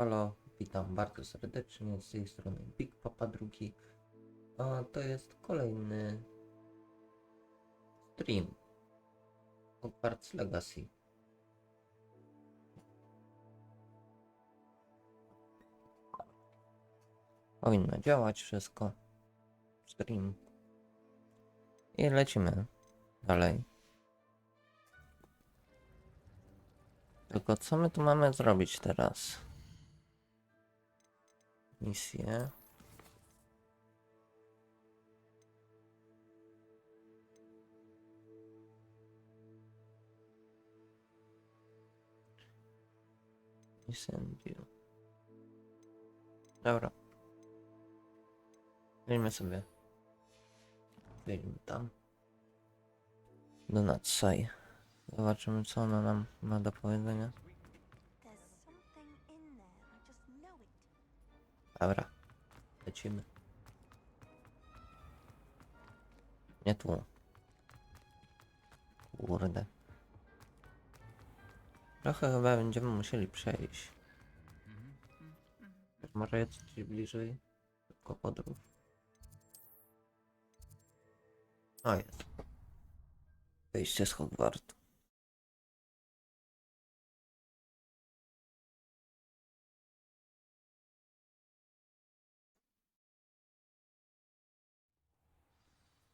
Halo, witam bardzo serdecznie, z tej strony Big Papa II, a to jest kolejny stream Hogwarts Legacy. Powinno działać wszystko. Stream. I lecimy dalej. Tylko co my tu mamy zrobić teraz? Misję. Incendium. Dobra. Weźmy sobie. Wejdźmy tam. Do Natsai. Zobaczymy, co ona nam ma do powiedzenia. Dobra. Lecimy. Nie tu. Kurde. Trochę chyba będziemy musieli przejść. Może jest gdzieś bliżej. Tylko podróż. O, jest. Wyjście z Hogwartu.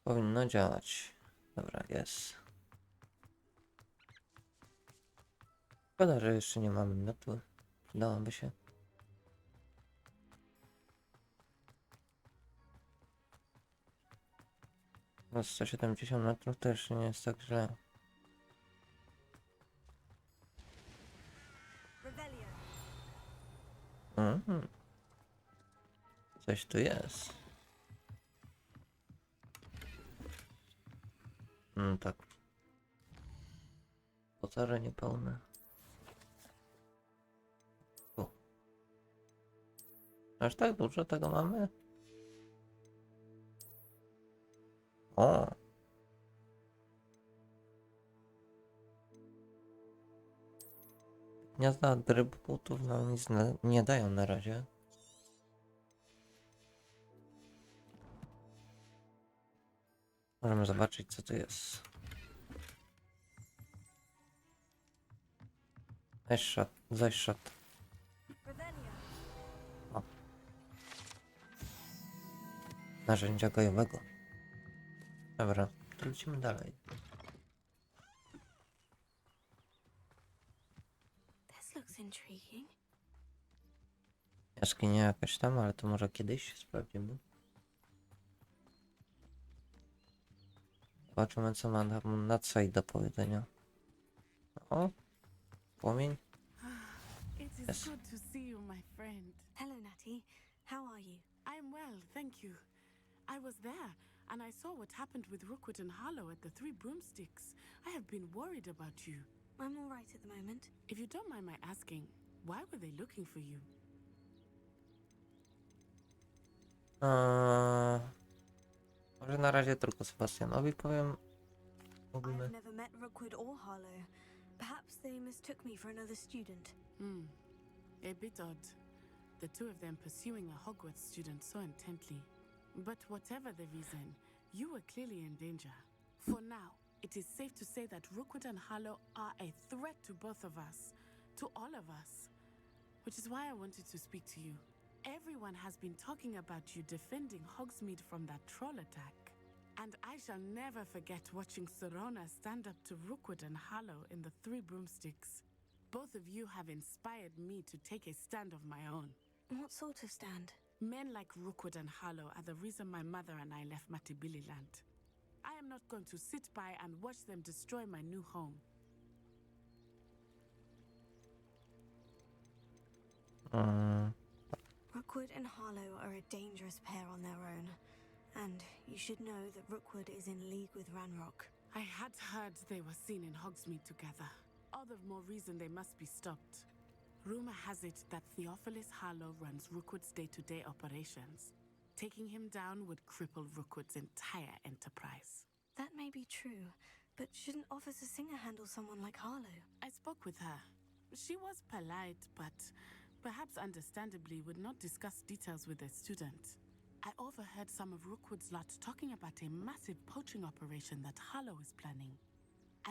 Powinno działać. Dobra, jest. Szkoda, że jeszcze nie mamy miotły. Przydałaby się. No 170 metrów to jeszcze nie jest tak źle. Mhm. Coś tu jest. Tak. Pocarze niepełne. Tu. Aż tak dużo tego mamy? O! Gniazda atrybutów nam nic nie dają na razie. Możemy zobaczyć, co tu jest. Zaś shot. O. Narzędzia gajowego. Dobra, to lecimy dalej. Jaskinia jakaś tam, ale to może kiedyś sprawdzimy. Zobaczymy, co ma nam Natsai do powiedzenia. O, płomień. It is Yes. good to see you, my friend. Hello, Natty. How are you? I'm well, thank you. I was there, and I saw what happened with Rookwood and Harlow at the Three Broomsticks. I have been worried about you. I'm all right at the moment. If you don't mind my asking, why were they looking for you? Może na razie tylko Sebastianowi powiem. I've never met Rookwood or Harlow. Perhaps they mistook me for another student. A bit odd. The two of them pursuing a Hogwarts student so intently. But whatever the reason, you were clearly in danger. For now, it is safe to say that Rookwood and Harlow are a threat to both of us. To all of us. Which is why I wanted to speak to you. Everyone has been talking about you defending Hogsmeade from that troll attack. And I shall never forget watching Serona stand up to Rookwood and Harlow in the Three Broomsticks. Both of you have inspired me to take a stand of my own. What sort of stand? Men like Rookwood and Harlow are the reason my mother and I left Matibili land. I am not going to sit by and watch them destroy my new home. Rookwood and Harlow are a dangerous pair on their own. And you should know that Rookwood is in league with Ranrock. I had heard they were seen in Hogsmeade together. All the more reason they must be stopped. Rumor has it that Theophilus Harlow runs Rookwood's day-to-day operations. Taking him down would cripple Rookwood's entire enterprise. That may be true, but shouldn't Officer Singer handle someone like Harlow? I spoke with her. She was polite, but perhaps understandably, would not discuss details with their student. I overheard some of Rookwood's lot talking about a massive poaching operation that Harlow is planning.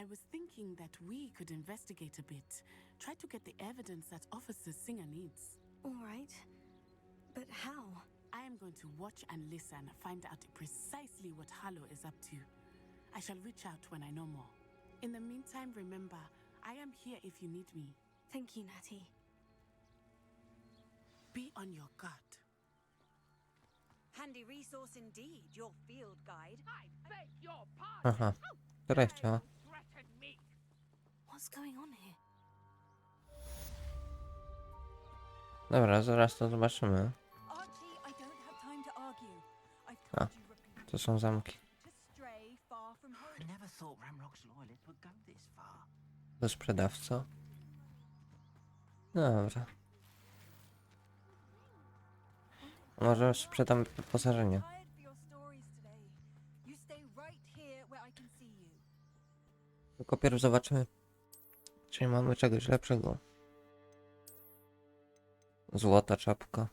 I was thinking that we could investigate a bit, try to get the evidence that Officer Singer needs. All right. But how? I am going to watch and listen, find out precisely what Harlow is up to. I shall reach out when I know more. In the meantime, remember, I am here if you need me. Thank you, Natty. Be on your guard. Handy resource indeed, your field guide. I beg your pardon. Aha, która chciała? Threaten me. What's going on here? Dobra, zaraz to zobaczymy. Archie, I don't have time to argue. I've A, told you repeatedly to są zamki. to stray far from home. I never thought Ramrock's loyalists would go this far. Do sprzedawca. Dobra. Może sprzedamy wyposażenie. Tired for your stories today. You stay right here where I can see you. Tylko pierw zobaczymy, czy mamy czegoś lepszego. Złota czapka.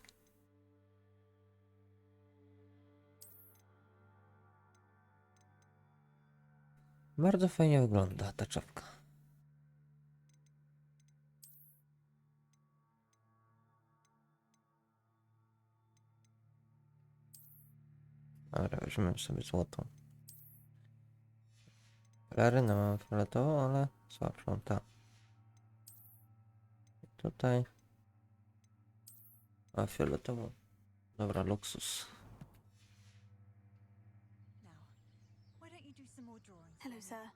Bardzo fajnie wygląda ta czapka. Dobra, weźmiemy sobie złotą. Pelerynę mamy fioletową, ale słabszą ta. I tutaj. A fioletową. Dobra, luksus. Now, why don't you do some more drawings? Hello, sir.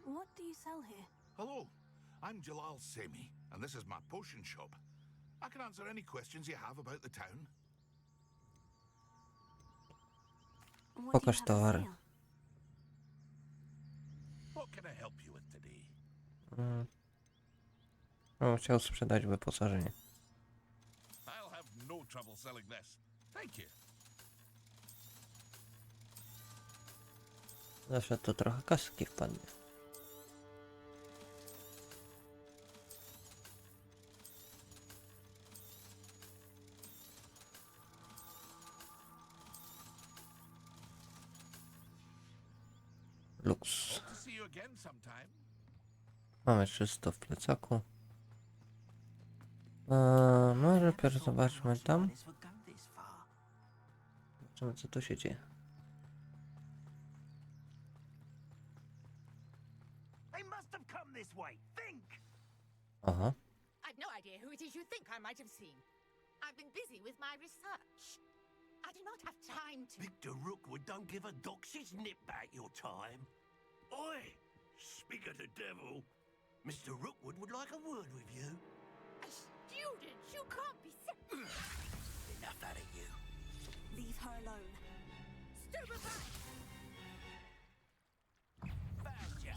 What do you sell here? Hello, I'm Jalal Semi, and this is my potion shop. I can answer any questions you have about the town. What do you Pokaż have for towary. sale? What can I help you with today? Chciał sprzedać wyposażenie. I'll have no trouble selling this. Thank you. Zawsze to trochę kaski wpadnie. Luks. Hope to see you again sometime. Mamy 300 w plecaku. Może pierw zobaczmy tam. Loyalists would go this far. Zobaczymy, co tu się dzieje. They must have come this way. Think! Aha. I've no idea who it is you think I might have seen. I've been busy with my research. I do not have time to... Victor Rookwood don't give a doxy's nip back your time. Oi! Speak of the devil. Mr. Rookwood would like a word with you. A student! You can't be... Enough out of you. Leave her alone. Stupefy! Found ya.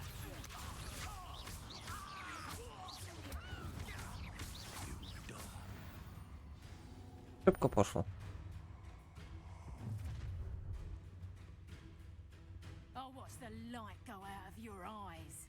You done. Szybko poszło. Oh, watch the light go out of your eyes.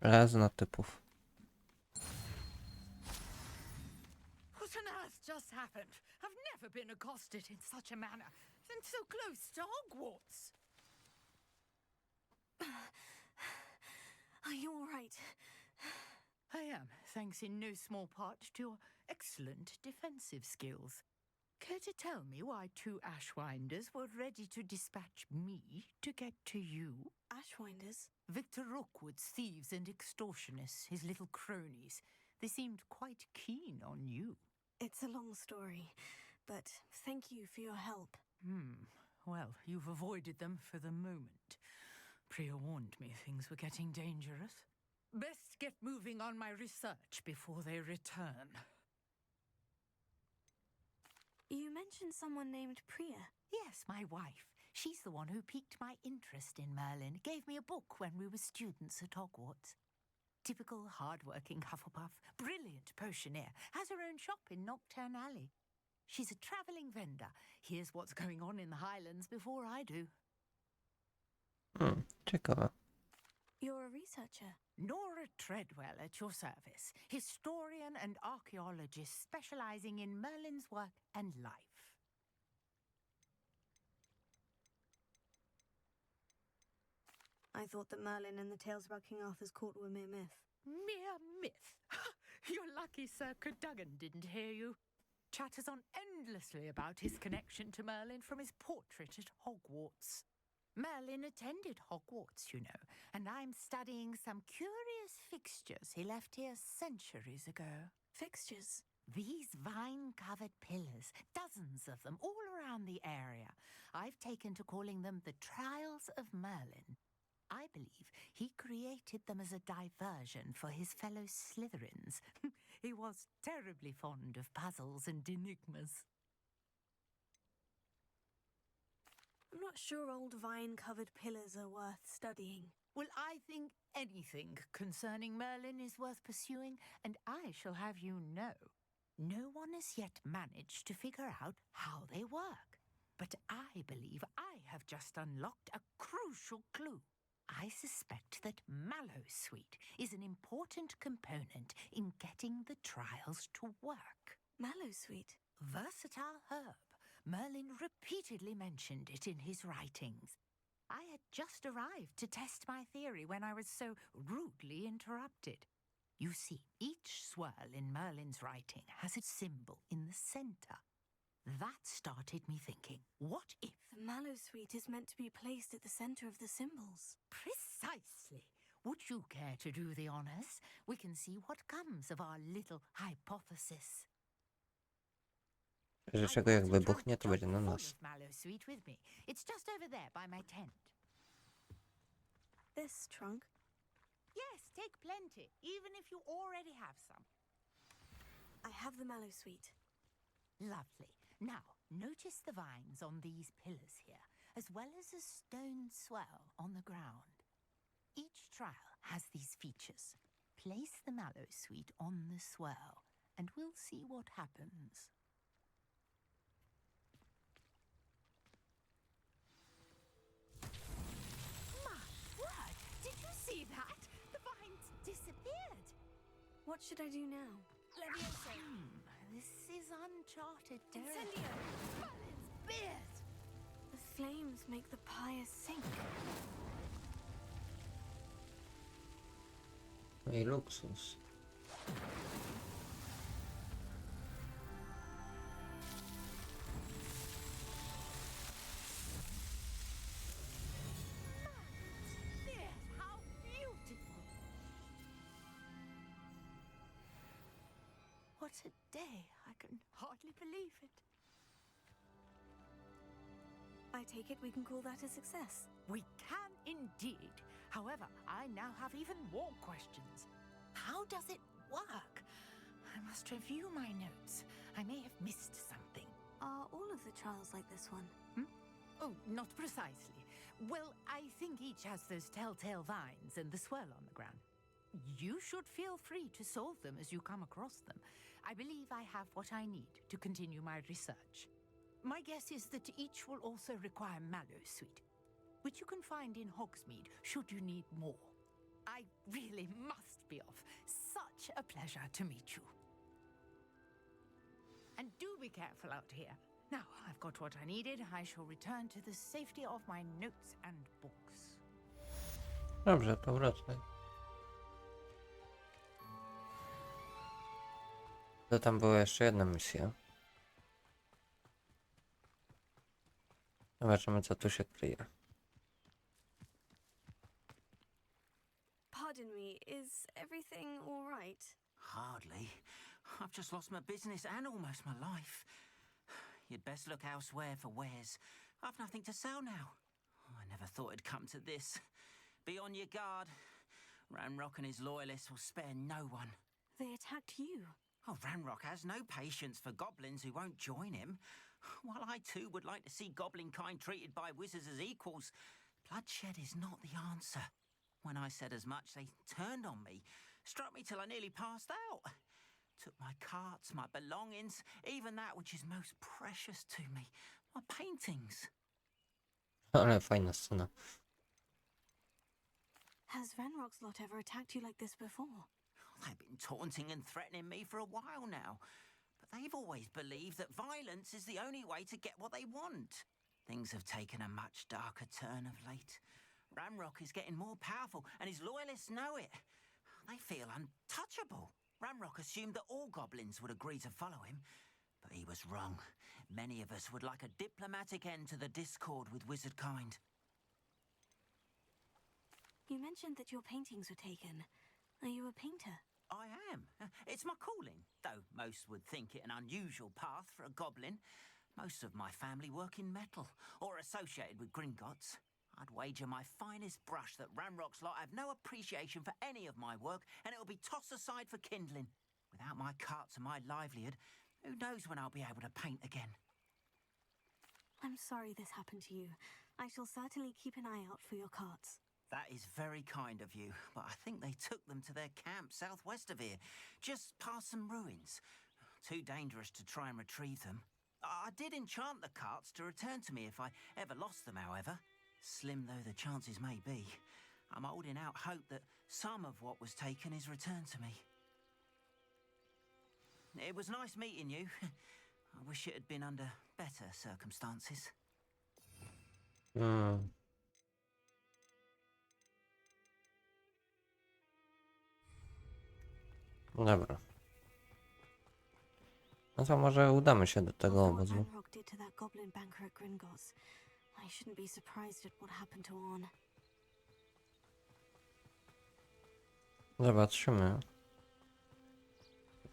Razna typów. What on earth just happened? I've never been accosted in such a manner, and so close to Hogwarts. Are you all right? I am, thanks in no small part to your excellent defensive skills. Care to tell me why two Ashwinders were ready to dispatch me to get to you? Ashwinders? Victor Rookwood's thieves and extortionists, his little cronies. They seemed quite keen on you. It's a long story, but thank you for your help. Well, you've avoided them for the moment. Priya warned me things were getting dangerous. Best get moving on my research before they return. You mentioned someone named Priya. Yes, my wife. She's the one who piqued my interest in Merlin, gave me a book when we were students at Hogwarts. Typical hard-working Hufflepuff, brilliant potioneer, has her own shop in Knockturn Alley. She's a travelling vendor, hears what's going on in the Highlands before I do. Ciekawe. You're a researcher. Nora Treadwell at your service, historian and archaeologist specialising in Merlin's work and life. I thought that Merlin and the tales about King Arthur's court were mere myth. Mere myth? You're lucky Sir Cadogan didn't hear you. Chatters on endlessly about his connection to Merlin from his portrait at Hogwarts. Merlin attended Hogwarts, you know, and I'm studying some curious fixtures he left here centuries ago. Fixtures? These vine-covered pillars, dozens of them, all around the area. I've taken to calling them the Trials of Merlin. I believe he created them as a diversion for his fellow Slytherins. He was terribly fond of puzzles and enigmas. I'm not sure old vine-covered pillars are worth studying. Well, I think anything concerning Merlin is worth pursuing, and I shall have you know, no one has yet managed to figure out how they work. But I believe I have just unlocked a crucial clue. I suspect that Mallowsweet is an important component in getting the trials to work. Mallowsweet? Versatile herb. Merlin repeatedly mentioned it in his writings. I had just arrived to test my theory when I was so rudely interrupted. You see, each swirl in Merlin's writing has a symbol in the centre. That started me thinking, what if... The Mallowsweet is meant to be placed at the centre of the symbols. Precisely. Would you care to do the honours? We can see what comes of our little hypothesis. Że czego jak wybuchnie, to będzie na nas. Mallowsweet with me. It's just over there by my tent. This trunk? Yes, take plenty, even if you already have some. I have the Mallowsweet. Lovely. Now, notice the vines on these pillars here, as well as a stone swell on the ground. Each trial has these features. Place the Mallowsweet on the swell, and we'll see what happens. My word! Did you see that? The vines disappeared. What should I do now? Leviosa. This is uncharted territory. Incendio! Merlin's beard! The flames make the pyre sink. No i luksus. Beard, how beautiful! What a day! I can hardly believe it. I take it we can call that a success. We can indeed. However, I now have even more questions. How does it work? I must review my notes. I may have missed something. Are all of the trials like this one? Oh, not precisely. Well, I think each has those telltale vines and the swirl on the ground. You should feel free to solve them as you come across them. I believe I have what I need to continue my research. My guess is that each will also require Mallowsweet, which you can find in Hogsmeade should you need more. I really must be off. Such a pleasure to meet you. And do be careful out here. Now, I've got what I needed. I shall return to the safety of my notes and books. Dobrze, to wracaj. To tam była jeszcze jedna misja. Zobaczymy, co tu się kryje. Pardon me, is everything all right? Hardly. I've just lost my business and almost my life. You'd best look elsewhere for wares. I've nothing to sell now. I never thought it'd come to this. Be on your guard. Ranrock and his loyalists will spare no one. They attacked you. Oh, Ranrock has no patience for goblins who won't join him. While I too would like to see goblin kind treated by wizards as equals, bloodshed is not the answer. When I said as much, they turned on me, struck me till I nearly passed out. Took my carts, my belongings, even that which is most precious to me, my paintings. Ale fajna scena. Has Ranrock's lot ever attacked you like this before? They've been taunting and threatening me for a while now, but they've always believed that violence is the only way to get what they want. Things have taken a much darker turn of late. Ranrock is getting more powerful, and his loyalists know it. They feel untouchable. Ranrock assumed that all goblins would agree to follow him, but he was wrong. Many of us would like a diplomatic end to the discord with wizard kind. You mentioned that your paintings were taken. Are you a painter? I am. It's my calling, though most would think it an unusual path for a goblin. Most of my family work in metal, or associated with Gringotts. I'd wager my finest brush that Ranrock's lot have no appreciation for any of my work, and it'll be tossed aside for kindling. Without my carts and my livelihood, who knows when I'll be able to paint again? I'm sorry this happened to you. I shall certainly keep an eye out for your carts. That is very kind of you, but I think they took them to their camp southwest of here, just past some ruins. Too dangerous to try and retrieve them. I did enchant the carts to return to me if I ever lost them, however. Slim though the chances may be, I'm holding out hope that some of what was taken is returned to me. It was nice meeting you. I wish it had been under better circumstances. Dobra. No to może udamy się do tego After what obozu. Ranrock did to that goblin banker at Gringotts, I shouldn't be surprised at what happened to Orn. Zobaczymy.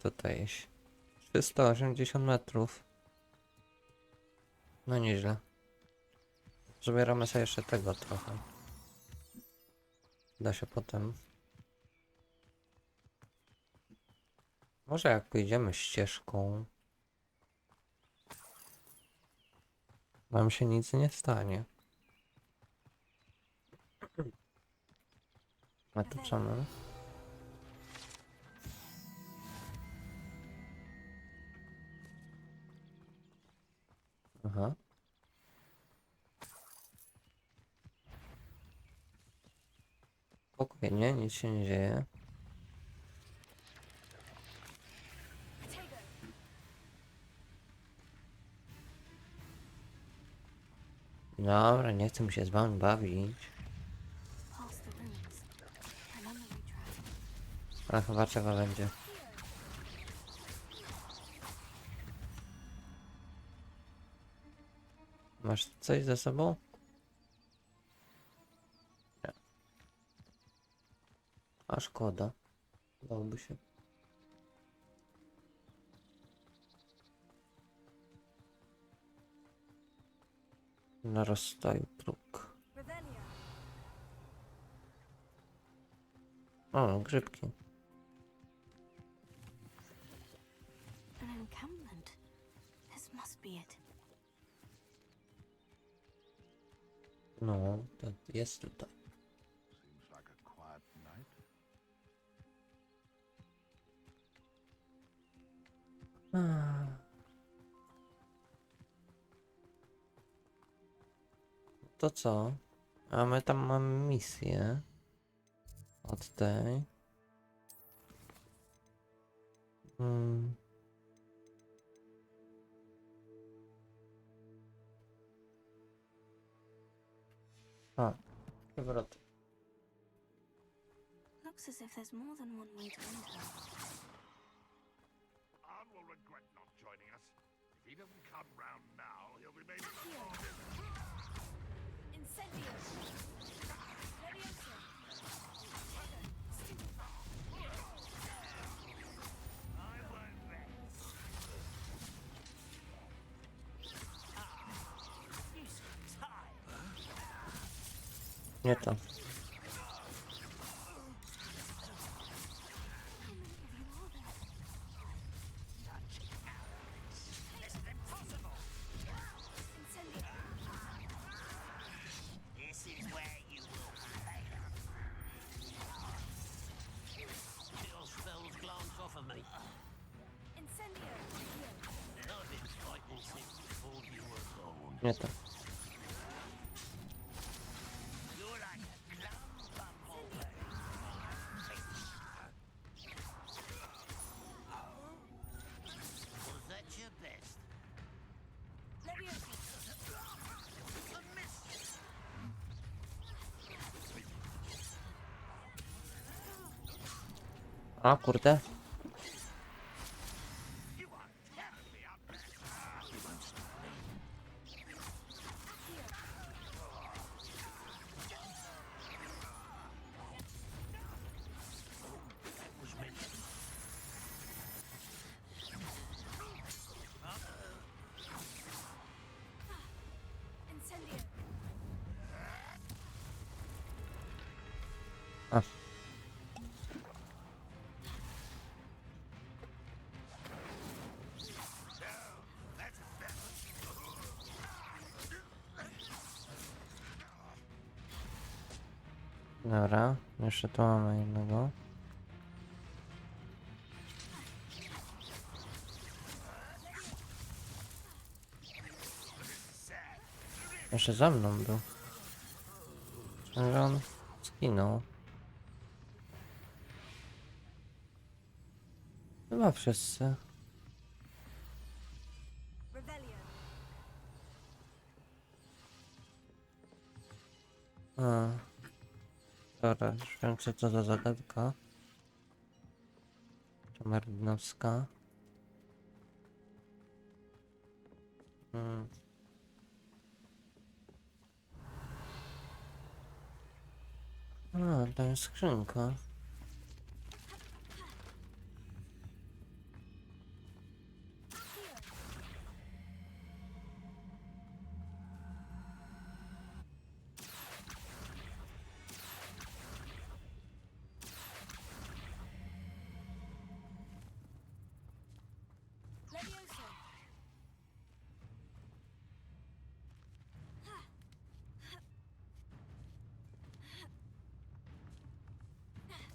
Tutaj jest 380 metrów. No nieźle. Zabieramy sobie jeszcze tego trochę. Da się potem. Może jak pójdziemy ścieżką, nam się nic nie stanie. A to co my? Aha. Spokojnie, nic się nie dzieje. Dobra, nie chcę mi się z wami bawić. Past the ruins. A memory trap. Ale chyba trzeba będzie. Masz coś ze sobą? Nie. A szkoda. Dałoby się. Na rozstaju próg. O, grzybki. An encampment. This must be it. No, to jest tutaj. Seems like a quiet night. To co? A my tam mamy misję. Od tej. A, przewrot. Looks as if there's more than one way to enter. Arn will regret not joining us. If he doesn't come round now, he'll be made Incendio! Levioso! Nie to. Nie to. Was that your best? A kurde. A. Dobra, jeszcze tu mamy jednego. Jeszcze za mną był. Że on zginął. Chyba wszyscy. A. Dobra, już wiem co to za zagadka. To merdynowska. A, to jest skrzynka.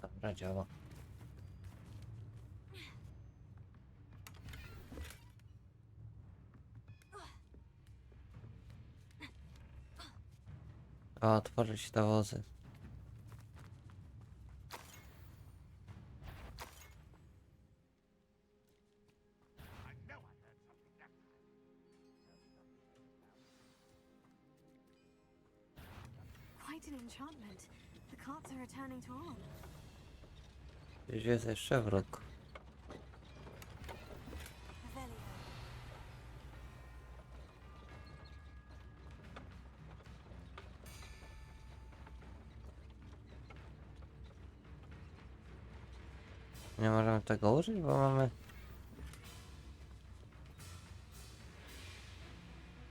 Dobra, działa. A, otworzyć te wozy. Quite an enchantment. The carts are returning to on. Gdzieś jest jeszcze wróg. Revelio. Nie możemy tego użyć, bo mamy...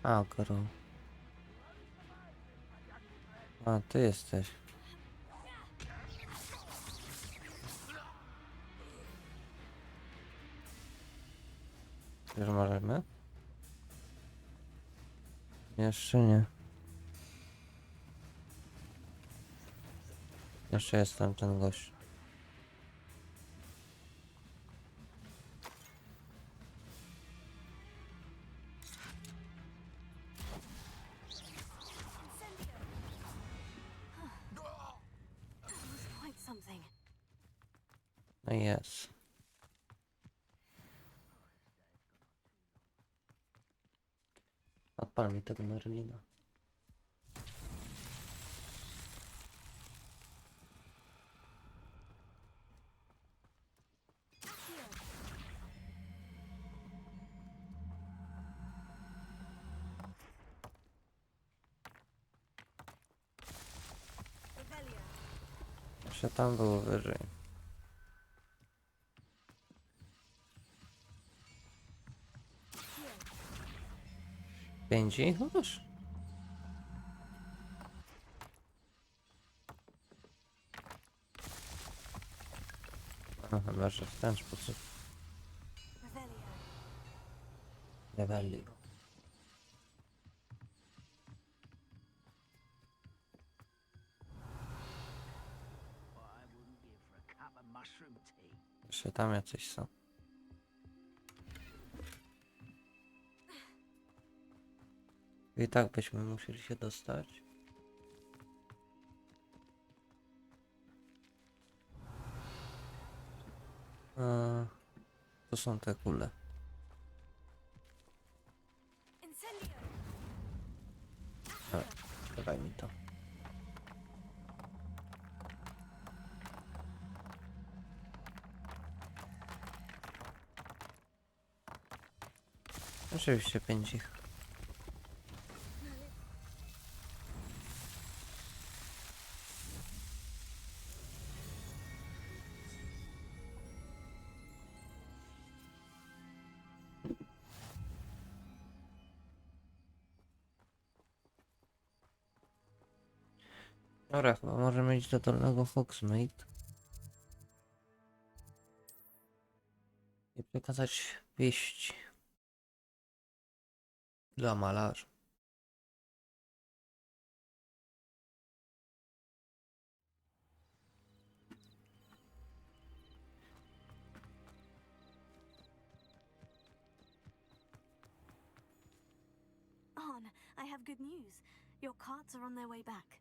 A, gru. A, ty jesteś. Już możemy? Jeszcze nie. Jeszcze jest tam ten gość. That was quite something. No i jest. Odpal mi tego Merlina. Revelio. Jeszcze tam było wyżej. Pędzi? Chociaż. A, chyba, że w ten sposób. Revelio. Revelio. I wouldn't give for a cup of mushroom tea. Jeszcze tam jacyś są. I tak byśmy musieli się dostać. To są te kule. Dawaj mi to. Oczywiście 5 ich. Dobra, chyba możemy iść do dolnego Hogsmeade i przekazać wieści dla malarzy. On, I have good news. Your carts are on their way back.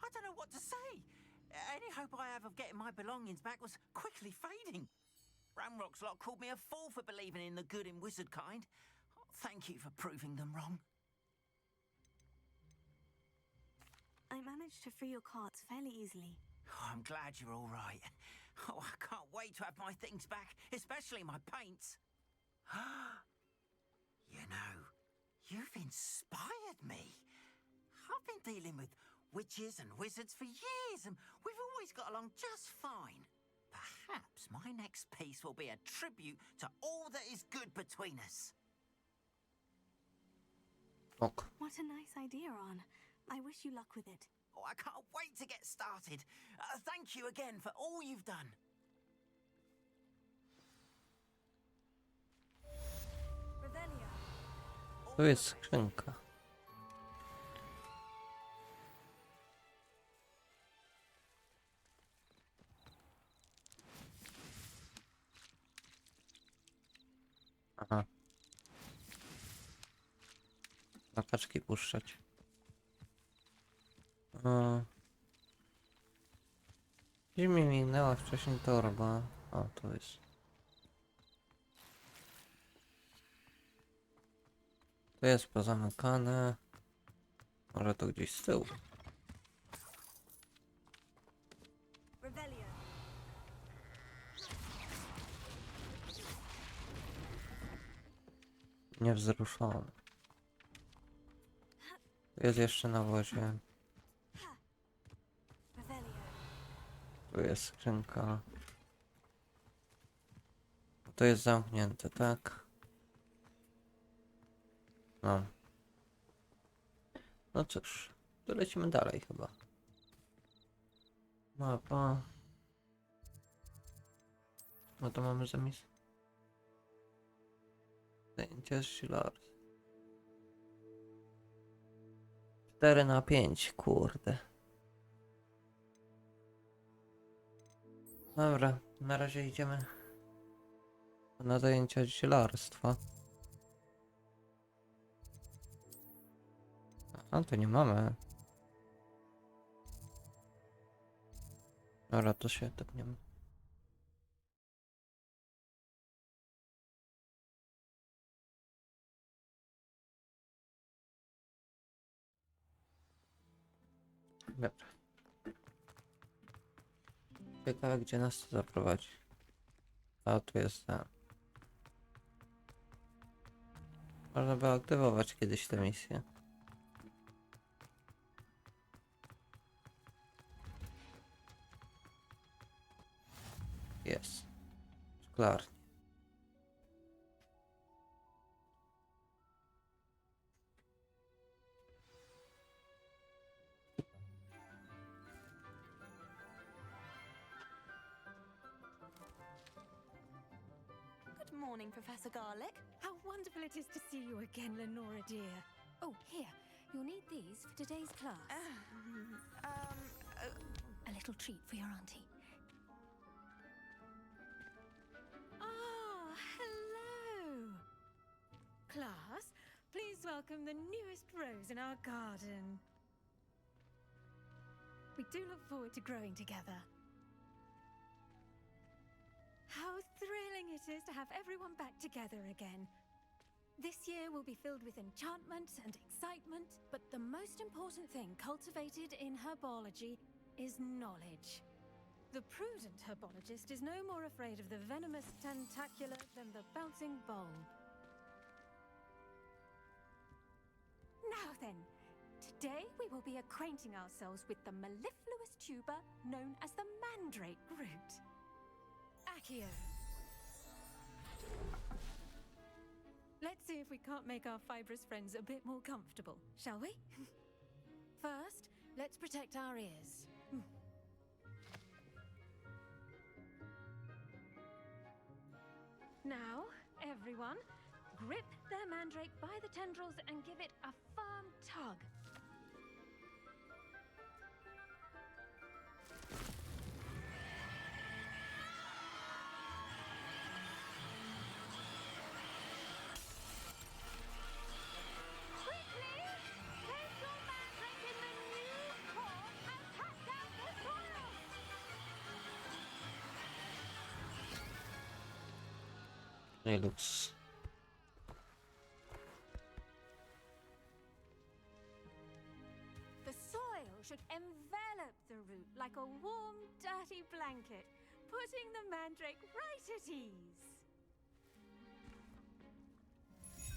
I don't know what to say. Any hope I have of getting my belongings back was quickly fading. Ramrock's lot called me a fool for believing in the good in wizard kind. Thank you for proving them wrong. I managed to free your carts fairly easily. Oh, I'm glad you're all right. Oh, I can't wait to have my things back, especially my paints. You know, you've inspired me. I've been dealing with witches and wizards for years, and we've always got along just fine. Perhaps my next piece will be a tribute to all that is good between us. Ok. What a nice idea, On. I wish you luck with it. Oh, I can't wait to get started. Thank you again for all you've done. Revelio. Tu jest skrzynka. Aha. Na kaczki puszczać. Gdzie mi minęła wcześniej torba? O, to jest. To jest pozamykane. Może to gdzieś z tyłu. Revelio. Niewzruszony. Tu jest jeszcze na wozie. Revelio. Tu jest skrzynka. To jest zamknięte, tak? No. No cóż, to lecimy dalej chyba. Mapa. No to mamy zamysł. Zdjęcie z Shilars. 4/5, kurde. Dobra, na razie idziemy na zajęcia zielarstwa. A to nie mamy. Dobra, to się tepniemy. Dobra. Ciekawe, gdzie nas to zaprowadzi. A tu jest ta. Można było aktywować kiedyś tę misję. Jest. Szklarnie. Good morning, Professor Garlick. How wonderful it is to see you again, Lenora dear. Oh, here, you'll need these for today's class. A little treat for your auntie. Ah, hello. Class, please welcome welcome the newest rose in our garden. We do look forward to growing together. How thrilling it is to have everyone back together again. This year will be filled with enchantment and excitement, but the most important thing cultivated in herbology is knowledge. The prudent herbologist is no more afraid of the venomous tentacular than the bouncing bulb. Now then, today we will be acquainting ourselves with the mellifluous tuber known as the mandrake root. Accio. Let's see if we can't make our fibrous friends a bit more comfortable, shall we? First, let's protect our ears. Now, everyone, grip their mandrake by the tendrils and give it a firm tug. Quickly! Place your mandrake in the new core and cut down the soil! It looks... The soil should envelop the root like a warm, dirty blanket, putting the mandrake right at ease.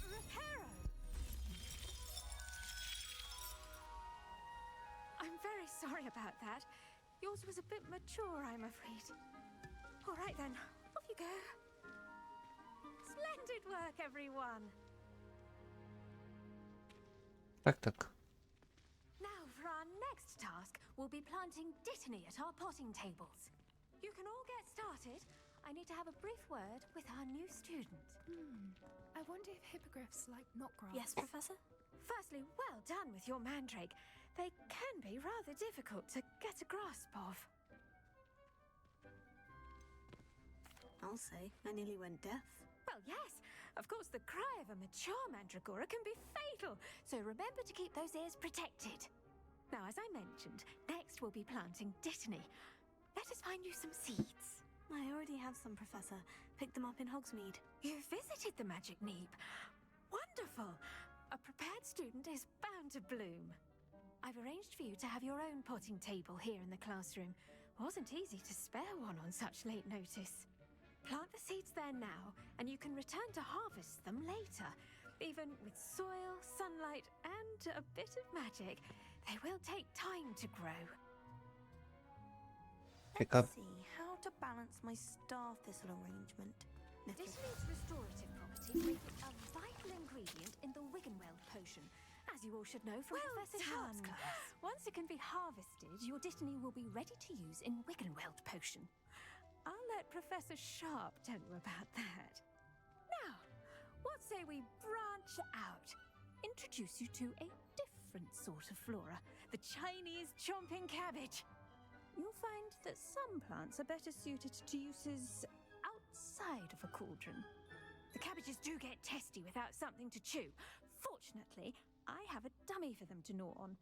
Reparo! I'm very sorry about that. Yours was a bit mature, I'm afraid. All right then, off you go. Splendid work, everyone. Tak. Now for our next task, we'll be planting dittany at our potting tables. You can all get started. I need to have a brief word with our new student. I wonder if hippogriffs like knot grass. Yes, Professor? Firstly, well done with your mandrake. They can be rather difficult to get a grasp of. I'll say, I nearly went deaf. Well, yes. Of course, the cry of a mature mandragora can be fatal, so remember to keep those ears protected. Now, as I mentioned, next we'll be planting dittany. Let us find you some seeds. I already have some, Professor. Picked them up in Hogsmeade. You visited the Magic Neep. Wonderful! A prepared student is bound to bloom. I've arranged for you to have your own potting table here in the classroom. Wasn't easy to spare one on such late notice. Plant the seeds there now, and you can return to harvest them later. Even with soil, sunlight, and a bit of magic, they will take time to grow. Pick up. Let's see how to balance my star thistle arrangement. Dittany's restorative properties make it a vital ingredient in the Wiggenweld potion, as you all should know from Professor Sharp's class. Once it can be harvested, your dittany will be ready to use in Wiggenweld potion. I'll let Professor Sharp tell you about that. Now, what say we branch out? Introduce you to a different sort of flora, the Chinese chomping cabbage. You'll find that some plants are better suited to uses outside of a cauldron. The cabbages do get testy without something to chew. Fortunately, I have a dummy for them to gnaw on.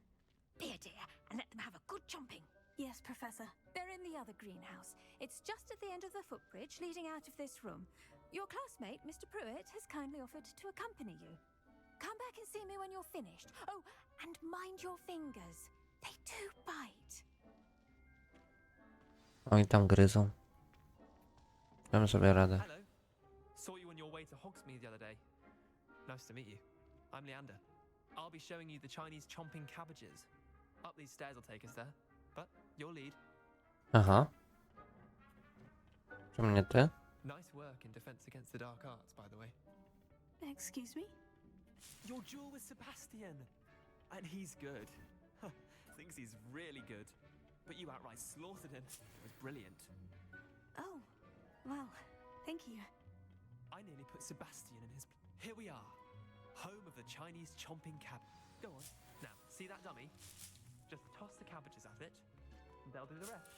Be a dear and let them have a good chomping. Yes, Professor. They're in the other greenhouse. It's just at the end of the footbridge leading out of this room. Your classmate, Mr. Pruitt, has kindly offered to accompany you. Come back and see me when you're finished. Oh, and mind your fingers. They do bite. Oni tam gryzą. Damy sobie radę. Hello. Saw you on your way to Hogsmeade the other day. Nice to meet you. I'm Leander. I'll be showing you the Chinese chomping cabbages. Up these stairs will take us there. But your lead. Aha. Czemu nie ty? Nice work in defense against the dark arts, by the way. Excuse me? Your duel with Sebastian. And he's good. Thinks he's really good. But you outright slaughtered him. It was brilliant. Oh, well, thank you. I nearly put Sebastian in his... Here we are. Home of the Chinese chomping cab. Go on. Now, see that dummy? Just toss the cabbages at it, and they'll do the rest.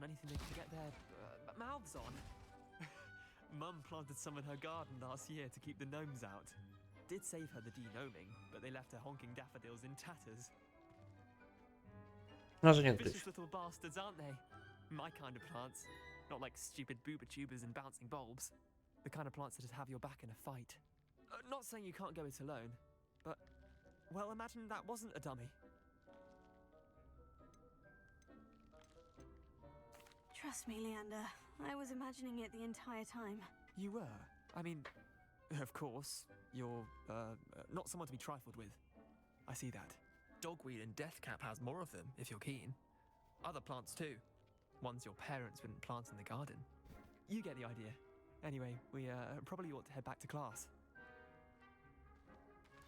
on anything they could get their mouths on. Mum planted some in her garden last year to keep the gnomes out. Did save her the de-gnoming, but they left her honking daffodils in tatters. Może nie Vicious gryź. little bastards, aren't they? My kind of plants. Not like stupid booba tubers and bouncing bulbs. The kind of plants that'd have your back in a fight. Not saying you can't go it alone, but, well, imagine that wasn't a dummy. Trust me, Leander. I was imagining it the entire time. You were? I mean, of course, you're, not someone to be trifled with. I see that. Dogweed and deathcap has more of them, if you're keen. Other plants too. Ones your parents wouldn't plant in the garden. You get the idea. Anyway, we, probably ought to head back to class.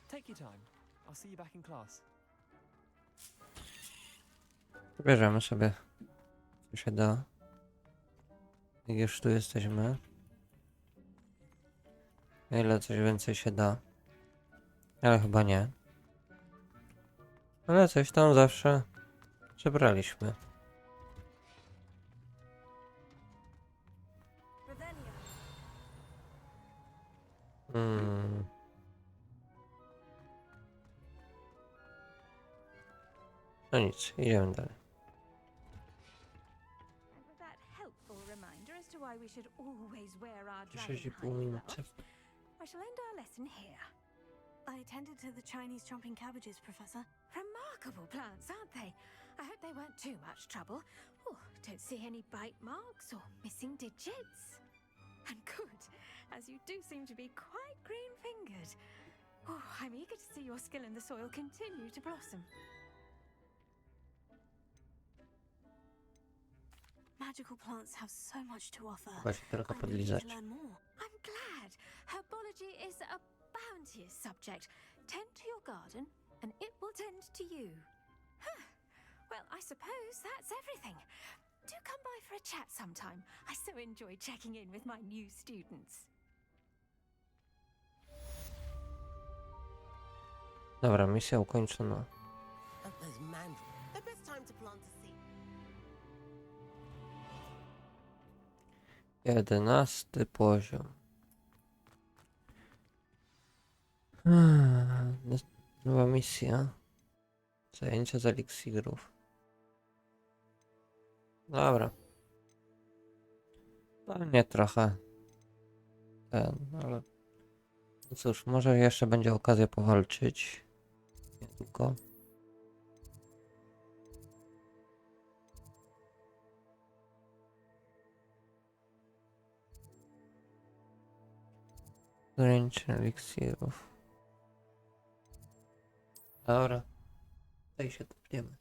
Take your time. I'll see you back in class. Bierzemy sobie, co się da. Jak już tu jesteśmy. O ile coś więcej się da. Ale chyba nie. Ale coś tam zawsze przebraliśmy. No nic, idziemy dalej. With that helpful reminder as to why we should always wear our 6,5 dragon minuty. I shall end our lesson here. I attended to the Chinese chomping cabbages, Professor. Remarkable plants, aren't they? I hope they weren't too much trouble. Oh, don't see any bite marks or missing digits. And good, as you do seem to be quite green-fingered. Oh, I'm eager to see your skill in the soil continue to blossom. Magical plants have so much to offer. Chyba się tylko I'm eager podlizać. to learn more. I'm glad. Herbology is a bounteous subject. Tend to your garden, and it will tend to you. Huh. Well, I suppose that's everything. Do come by for a chat sometime. I so enjoy checking in with my new students. Dobra, misja ukończona. Those mandrels. The best time to plant a seed. 11 poziom. Nowa misja. Zajęcia z eliksirów. Dobra. No nie trochę. Ale... No cóż, może jeszcze będzie okazja powalczyć. Niedługo. Zajęcie eliksirów. Dobra. Tutaj się topniemy.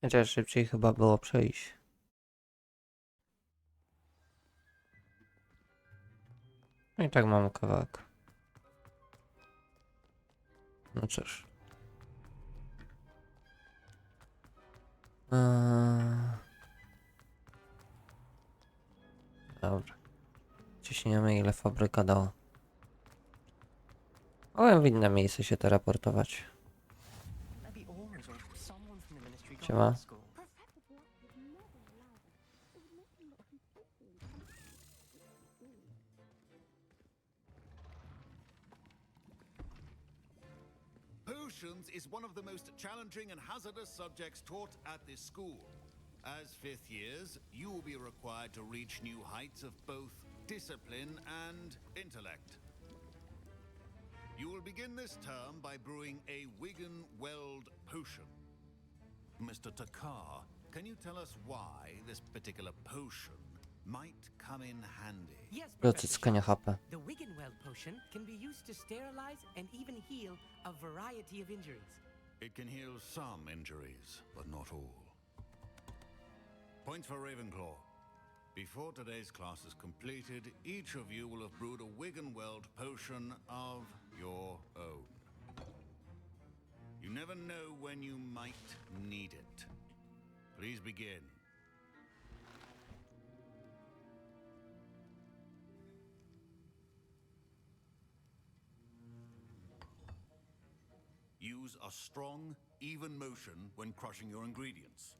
Chociaż szybciej chyba było przejść. No i tak mamy kawałek. No cóż. Dobra. Ciśniemy ile fabryka dała. Mogłem w inne miejsce się teleportować. Siema. Potions is one of the most challenging and hazardous subjects taught at this school. As fifth years, you will be required to reach new heights of both discipline and intellect. You will begin this term by brewing a Wigan-Weld potion. Mr. Takar, can you tell us why this particular potion might come in handy? Yes, Docyckania HP. The Wigan-Weld potion can be used to sterilize and even heal a variety of injuries. It can heal some injuries, but not all. Point for Ravenclaw. Before today's class is completed, each of you will have brewed a Wigan-Weld potion of your own. You never know when you might need it. Please begin. use a strong, even motion when crushing your ingredients.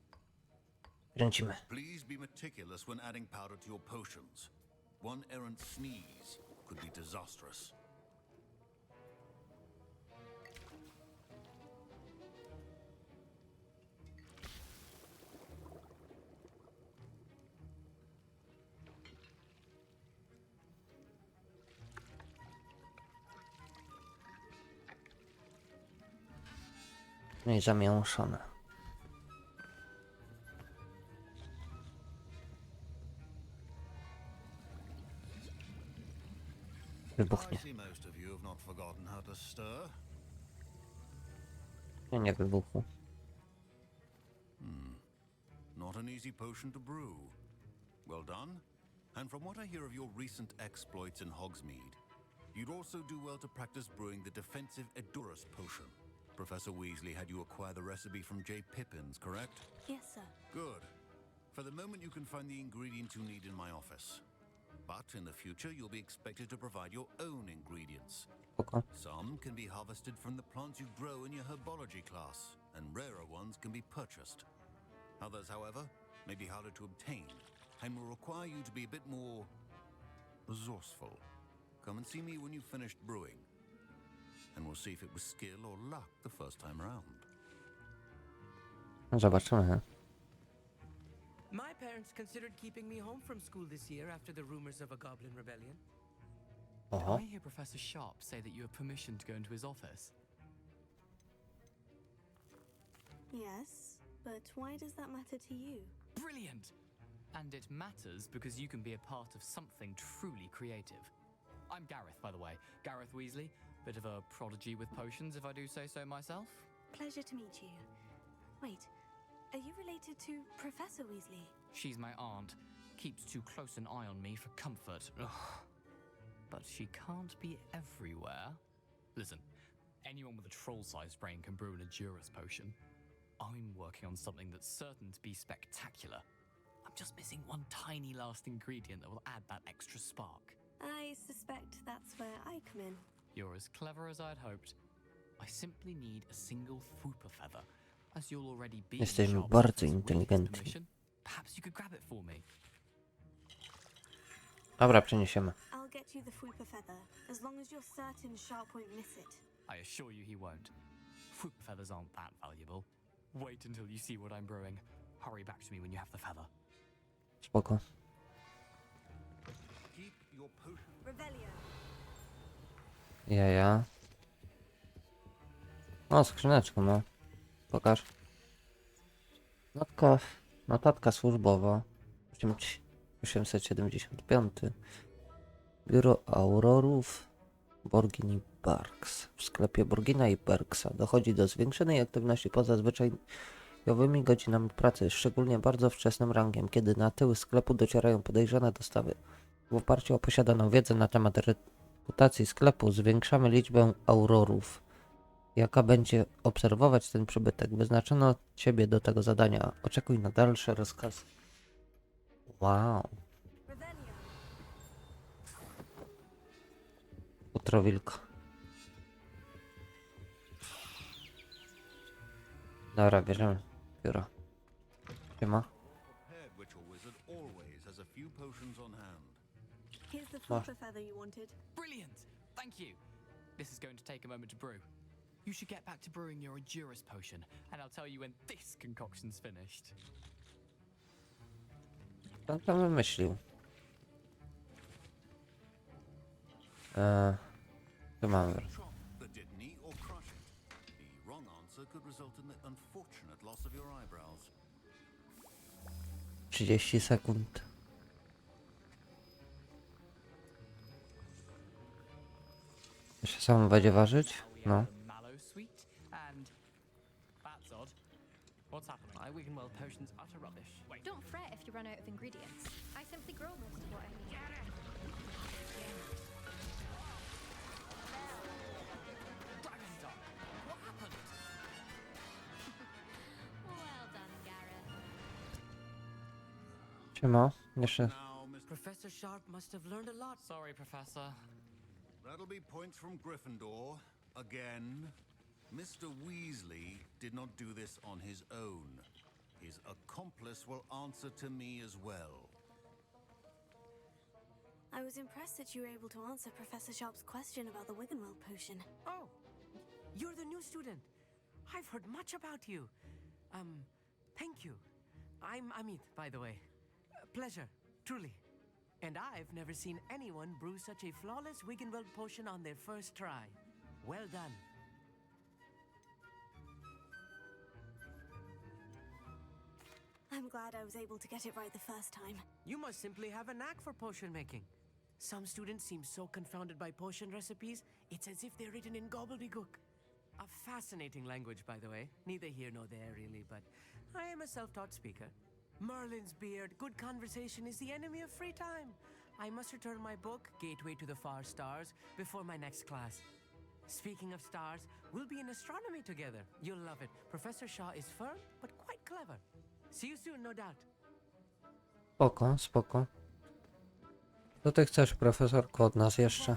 Kręcimy. Please be meticulous when adding powder to your potions. One errant sneeze could be disastrous. No i zamięszone. Wybuchnie. I see most of you have not forgotten how to stir. Nie wybuchł. Not an easy potion to brew. Well done. And from what I hear of your recent exploits in Hogsmeade, you'd also do well to practice brewing the defensive Edurus potion. Professor Weasley had you acquire the recipe from J. Pippins, correct? Yes, sir. Good. For the moment, you can find the ingredients you need in my office. But in the future, you'll be expected to provide your own ingredients. Spoko. Some can be harvested from the plants you grow in your herbology class, and rarer ones can be purchased. Others, however, may be harder to obtain, and will require you to be a bit more resourceful. Come and see me when you've finished brewing, and we'll see if it was skill or luck the first time round. Zobaczymy. My parents considered keeping me home from school this year after the rumors of a goblin rebellion. Oho. Did I hear Professor Sharp say that you have permission to go into his office? Yes, but why does that matter to you? Brilliant! And it matters because you can be a part of something truly creative. I'm Gareth, by the way. Gareth Weasley. Bit of a prodigy with potions, if I do say so myself. Pleasure to meet you. Wait, are you related to Professor Weasley? She's my aunt. Keeps too close an eye on me for comfort. Ugh. But she can't be everywhere. Listen, anyone with a troll-sized brain can brew an Edurus potion. I'm working on something that's certain to be spectacular. I'm just missing one tiny last ingredient that will add that extra spark. I suspect that's where I come in. You're as clever as I'd hoped. I simply need a single Fooper feather, as you'll already be. Jesteśmy bardzo inteligentni. Perhaps you could grab it for me. Dobra, przeniesiemy. I'll get you the Fooper feather, as long as you're certain Sharp won't miss it. I assure you he won't. Fooper feathers aren't that valuable. Wait until you see what I'm brewing. Hurry back to me when you have the feather. Spoko. Keep your potion. Revelio. Jaja. O, skrzyneczka, no. Pokaż. Notatka służbowa. 875. Biuro Aurorów. Borgin i Barks. W sklepie Borgina i Berksa dochodzi do zwiększonej aktywności poza zwyczajowymi godzinami pracy, szczególnie bardzo wczesnym rangiem, kiedy na tyły sklepu docierają podejrzane dostawy. W oparciu o posiadaną wiedzę na temat reputacji sklepu zwiększamy liczbę aurorów, jaka będzie obserwować ten przybytek. Wyznaczono ciebie do tego zadania. Oczekuj na dalsze rozkazy. Wow. Utro wilka. Dobra, bierzemy biuro. Siema. Here's the Fooper feather you wanted. Brilliant! Thank you! This is going to take a moment to brew. You should get back to brewing your Edurus potion, and I'll tell you when this concoction's finished. Co tam wymyślił? Co mamy? 30 sekund. Jeszcze samo będzie ważyć? No. What's happening? My Wiggenweld potion's utter rubbish. Wait. Don't fret if you run out of ingredients. I simply grow most of what I need. What happened? Well done, Gareth. Siema. Jeszcze. Professor Sharp must have learned a lot. Sorry, Professor. That'll be points from Gryffindor. Again. Mr. Weasley did not do this on his own. His accomplice will answer to me as well. I was impressed that you were able to answer Professor Sharp's question about the Wiggenweld potion. Oh, you're the new student. I've heard much about you. Thank you. I'm Amit, by the way. Pleasure, truly. And I've never seen anyone brew such a flawless Wiggenweld potion on their first try. Well done. I'm glad I was able to get it right the first time. You must simply have a knack for potion making. Some students seem so confounded by potion recipes, it's as if they're written in gobbledygook. A fascinating language, by the way. Neither here nor there, really, but I am a self-taught speaker. Merlin's beard, good conversation is the enemy of free time. I must return my book, Gateway to the Far Stars, before my next class. Speaking of stars, we'll be in astronomy together. You'll love it. Professor Shaw is firm, but quite clever. See you soon, no doubt. Spoko, spoko. Co ty chcesz, profesorko, od nas jeszcze?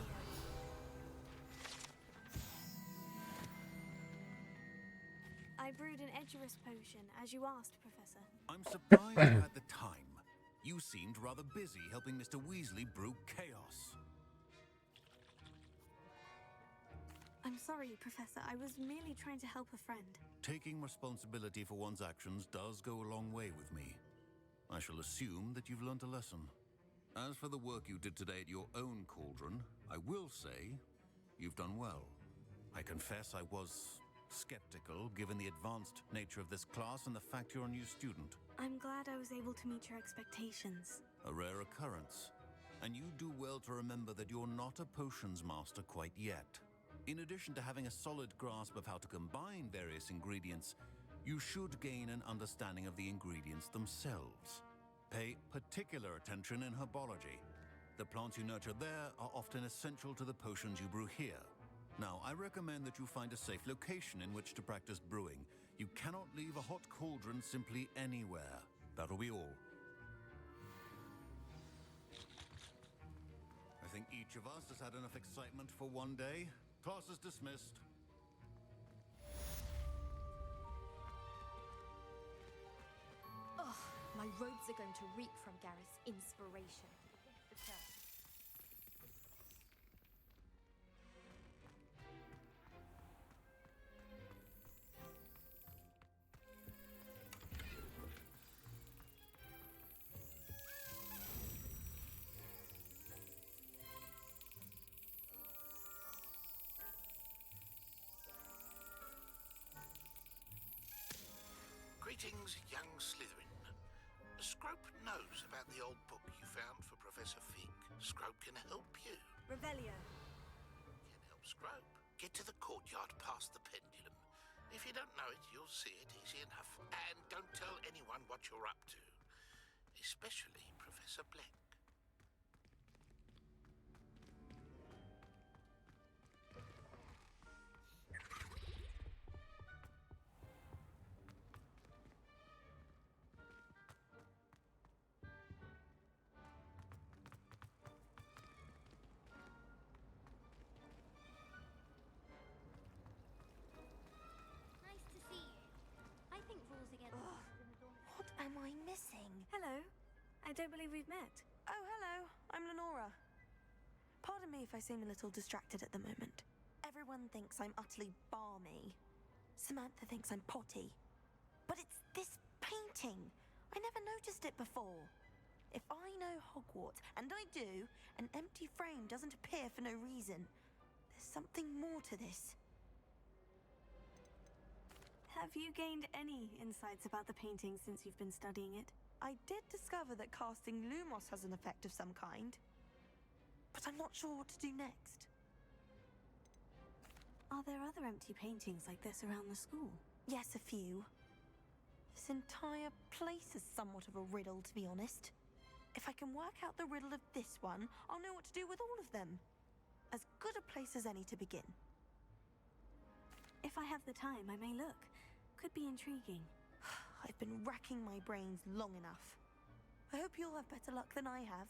I brewed an Edgerus potion, as you asked, Professor. I'm surprised at the time. You seemed rather busy helping Mr. Weasley brew chaos. I'm sorry, Professor. I was merely trying to help a friend. Taking responsibility for one's actions does go a long way with me. I shall assume that you've learnt a lesson. As for the work you did today at your own cauldron, I will say you've done well. I confess I was skeptical, given the advanced nature of this class and the fact you're a new student. I'm glad I was able to meet your expectations. A rare occurrence. And you do well to remember that you're not a potions master quite yet. In addition to having a solid grasp of how to combine various ingredients, you should gain an understanding of the ingredients themselves. Pay particular attention in herbology. The plants you nurture there are often essential to the potions you brew here. Now, I recommend that you find a safe location in which to practice brewing. You cannot leave a hot cauldron simply anywhere. That'll be all. I think each of us has had enough excitement for one day. Class is dismissed. Ugh, my robes are going to reek from Gareth's inspiration. Greetings, young Slytherin. Scrope knows about the old book you found for Professor Fig. Scrope can help you. Revelio. Can help Scrope. Get to the courtyard past the pendulum. If you don't know it, you'll see it easy enough. And don't tell anyone what you're up to. Especially Professor Black. Nice to see you. I think rules against. What am I missing? Hello. I don't believe we've met. Oh, hello. I'm Lenora. Pardon me if I seem a little distracted at the moment. Everyone thinks I'm utterly balmy. Samantha thinks I'm potty. But it's this painting. I never noticed it before. If I know Hogwart, and I do, an empty frame doesn't appear for no reason. There's something more to this. Have you gained any insights about the painting since you've been studying it? I did discover that casting Lumos has an effect of some kind. But I'm not sure what to do next. Are there other empty paintings like this around the school? Yes, a few. This entire place is somewhat of a riddle, to be honest. If I can work out the riddle of this one, I'll know what to do with all of them. As good a place as any to begin. If I have the time, I may look. Could be intriguing. I've been racking my brains long enough. I hope you'll have better luck than I have.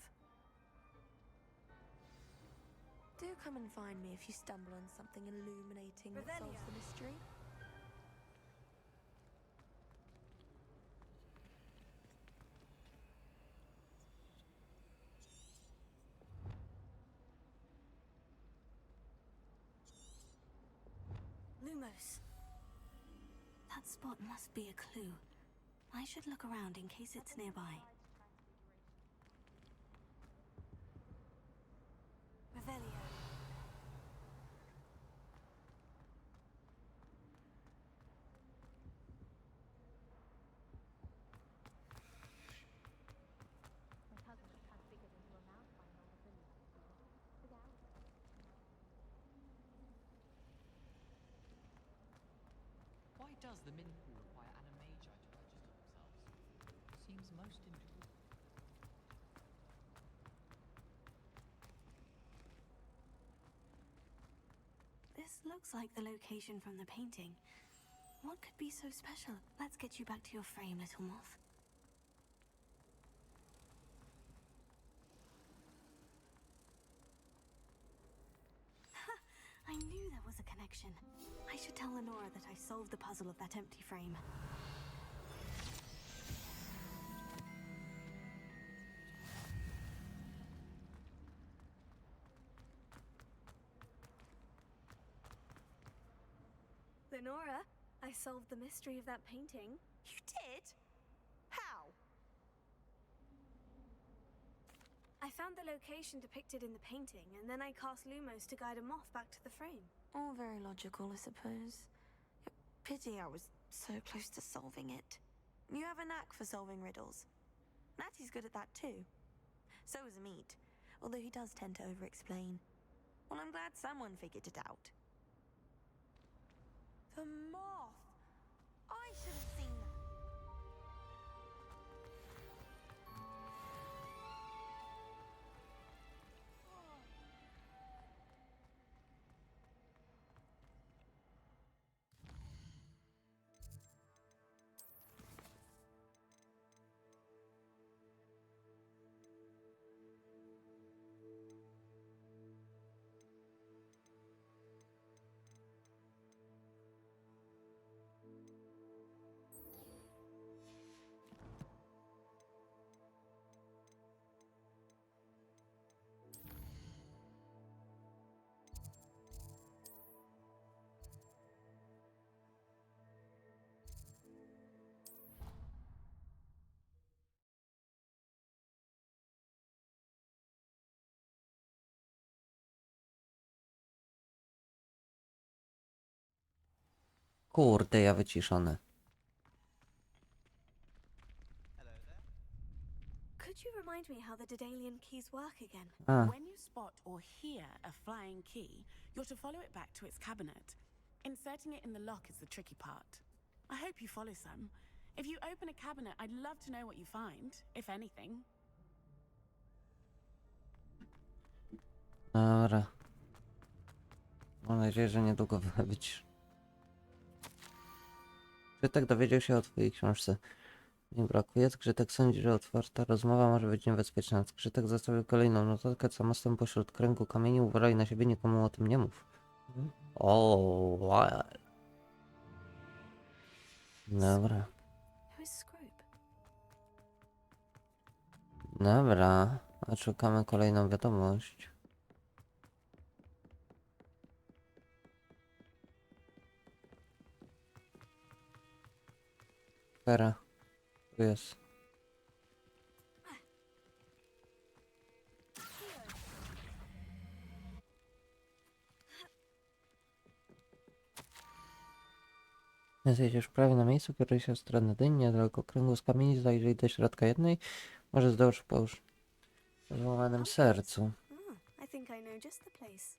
Do come and find me if you stumble on something illuminating that solves the mystery. Lumos. That spot must be a clue. I should look around in case it's nearby. Revelio. Why does the Minpool require Animagi to register themselves? Seems most intriguing. This looks like the location from the painting. What could be so special? Let's get you back to your frame, little moth. I knew there was a connection. I should tell Lenora that I solved the puzzle of that empty frame. Lenora, I solved the mystery of that painting. You did? How? I found the location depicted in the painting, and then I cast Lumos to guide a moth back to the frame. All very logical, I suppose. Pity I was so close to solving it. You have a knack for solving riddles. Natty's good at that too. So is Meat, although he does tend to over-explain. Well, I'm glad someone figured it out. The moth! I should have seen that. Kurde, ja wyciszony. Could you remind me how the Daedalian keys work again? When you spot or hear a flying key, you're to follow it back to its cabinet. Inserting it in the lock is the tricky part. I hope you follow some. If you open a cabinet, I'd love to know what you find, if anything. Dobra. Mam nadzieję, że niedługo wybić. Grzytek dowiedział się o twojej książce. Nie brakuje. Grzytek sądzi, że otwarta rozmowa może być niebezpieczna. Grzytek zostawił kolejną notatkę, co mostem pośród kręgu kamieni. Uważaj na siebie, nikomu o tym nie mów. O, wow. Dobra. Dobra. A szukamy kolejną wiadomość. Pera. Tu jest. Zejdziesz prawie na miejscu, kieruj się w stronę dyni, niedaleko kręgu z kamieni, zajrzyj do środka jednej, może zdążysz po już złamanym sercu. I think I know just the place.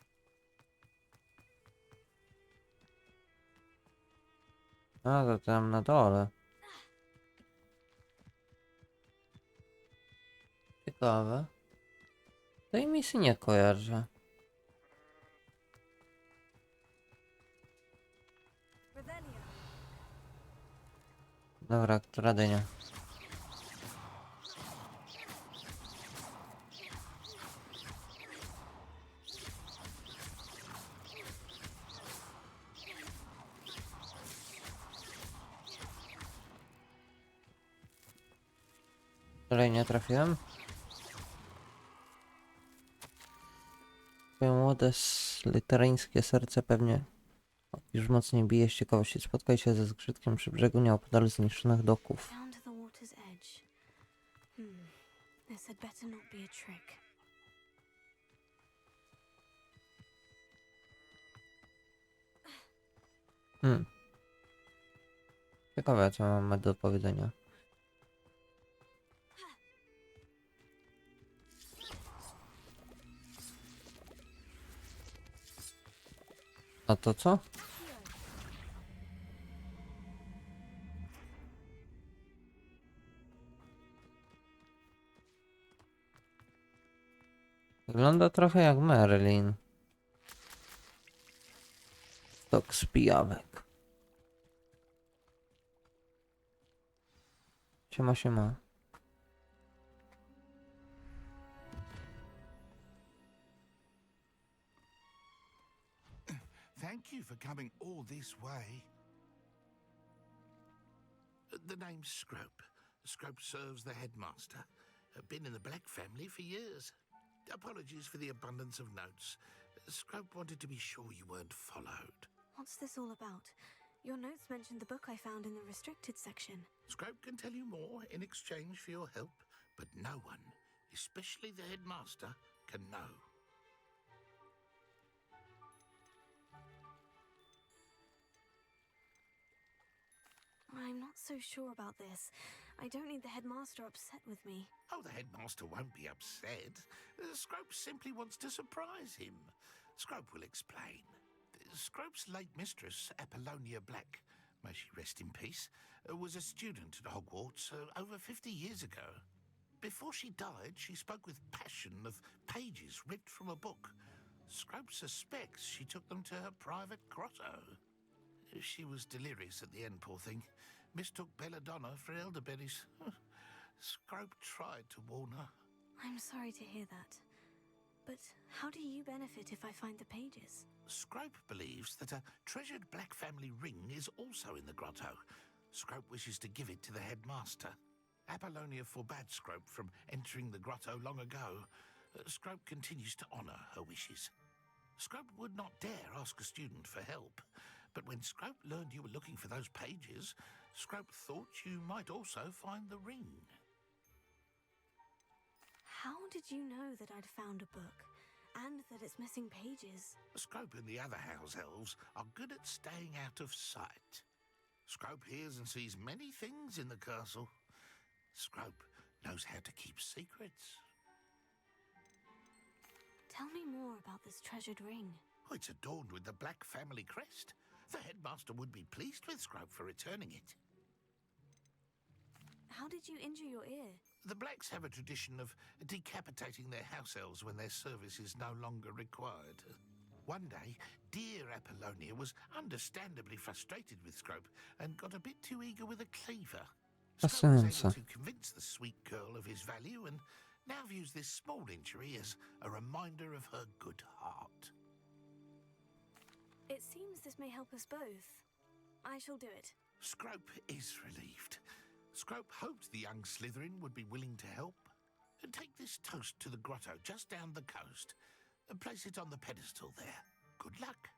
A, to tam na dole. Ciekawe. Tej misji nie kojarzę. Dobra, która dynia? Dalej nie trafiłem. Twoje młode slytheryńskie serce pewnie już mocniej bije z ciekawości. Spotkaj się ze zgrzytkiem przy brzegu nieopodal zniszczonych doków. Down to the water's edge. This had better not be a trick. Ciekawe, co mamy do powiedzenia. A to co? Wygląda trochę jak Merlin. Stok z pijawek. Siema, siema. Thank you for coming all this way. The name's Scrope. Scrope serves the headmaster. Been in the Black family for years. Apologies for the abundance of notes. Scrope wanted to be sure you weren't followed. What's this all about? Your notes mentioned the book I found in the restricted section. Scrope can tell you more in exchange for your help, but no one, especially the headmaster, can know. I'm not so sure about this. I don't need the headmaster upset with me. Oh, the headmaster won't be upset. Scrope simply wants to surprise him. Scrope will explain. Scrope's late mistress, Apollonia Black, may she rest in peace, was a student at Hogwarts over 50 years ago. Before she died, she spoke with passion of pages ripped from a book. Scrope suspects she took them to her private grotto. She was delirious at the end, poor thing. Mistook belladonna for elderberries. Scrope tried to warn her. I'm sorry to hear that. But how do you benefit if I find the pages? Scrope believes that a treasured Black family ring is also in the grotto. Scrope wishes to give it to the headmaster. Apollonia forbade Scrope from entering the grotto long ago. Scrope continues to honour her wishes. Scrope would not dare ask a student for help. But when Scrope learned you were looking for those pages, Scrope thought you might also find the ring. How did you know that I'd found a book? And that it's missing pages? Scrope and the other house elves are good at staying out of sight. Scrope hears and sees many things in the castle. Scrope knows how to keep secrets. Tell me more about this treasured ring. Oh, it's adorned with the Black family crest. The headmaster would be pleased with Scrope for returning it. How did you injure your ear? The Blacks have a tradition of decapitating their house elves when their service is no longer required. One day, dear Apollonia was understandably frustrated with Scrope and got a bit too eager with a cleaver. Scrope was able to convince the sweet girl of his value and now views this small injury as a reminder of her good heart. It seems this may help us both. I shall do it. Scrope is relieved. Scrope hoped the young Slytherin would be willing to help. Take this toast to the grotto just down the coast and place it on the pedestal there. Good luck.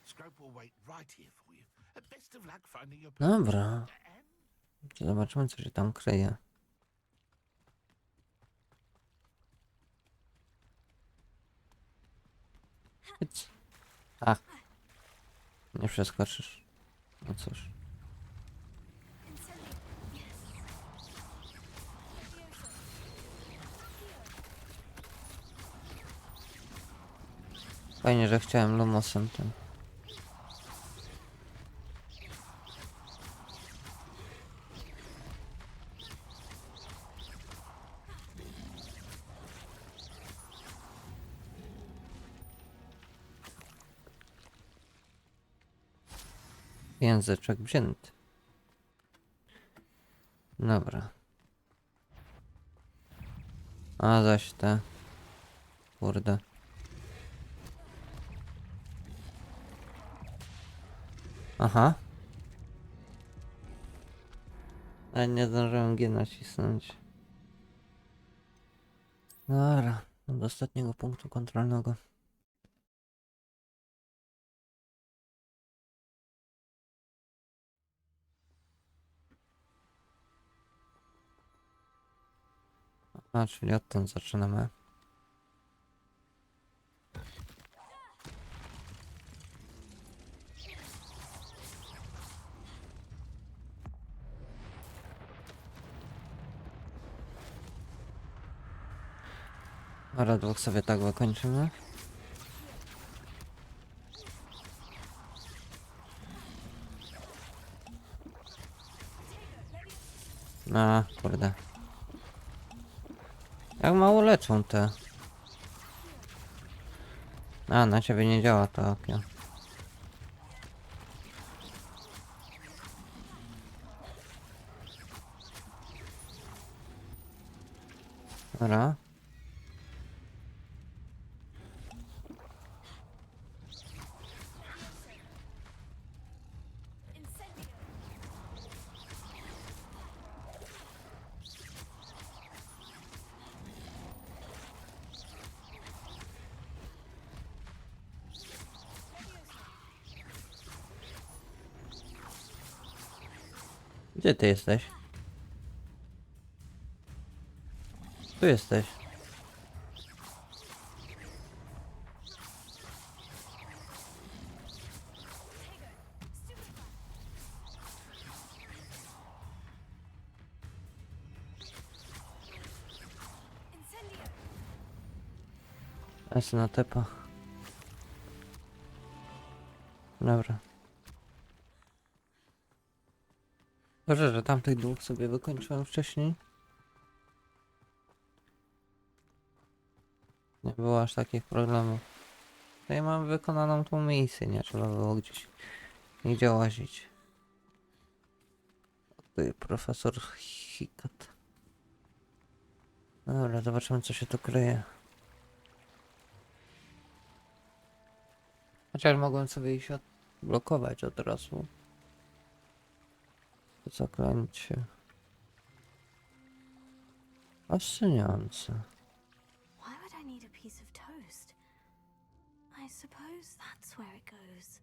Scrope will wait right here for you. Best of luck finding your... Dobra. Zobaczymy, co się tam kryje. Chodź. A. Nie przeskoczysz. No cóż. Fajnie, że chciałem Lumosem tym. Języczek wzięty. Dobra. A zaś te... Kurde. Aha. Ale nie zdążyłem G nacisnąć. Dobra, do ostatniego punktu kontrolnego. A, czyli odtąd zaczynamy. Dobra, dwóch sobie tak wykończymy. A, kurde. Jak mało leczą te. A, na ciebie nie działa to okno. Dobra. Gdzie ty jesteś? Tu jesteś. Jest na tepa. Dobra. Dobrze, że tamtych dwóch sobie wykończyłem wcześniej. Nie było aż takich problemów. Tutaj mam wykonaną tą misję, nie trzeba było gdzieś nigdzie łazić. Tutaj profesor Hikat. Dobra, zobaczymy co się tu kryje. Chociaż mogłem sobie iść odblokować od razu. To zaklęcie. Fascynujące. Why would I need a piece of toast? I suppose that's where it goes.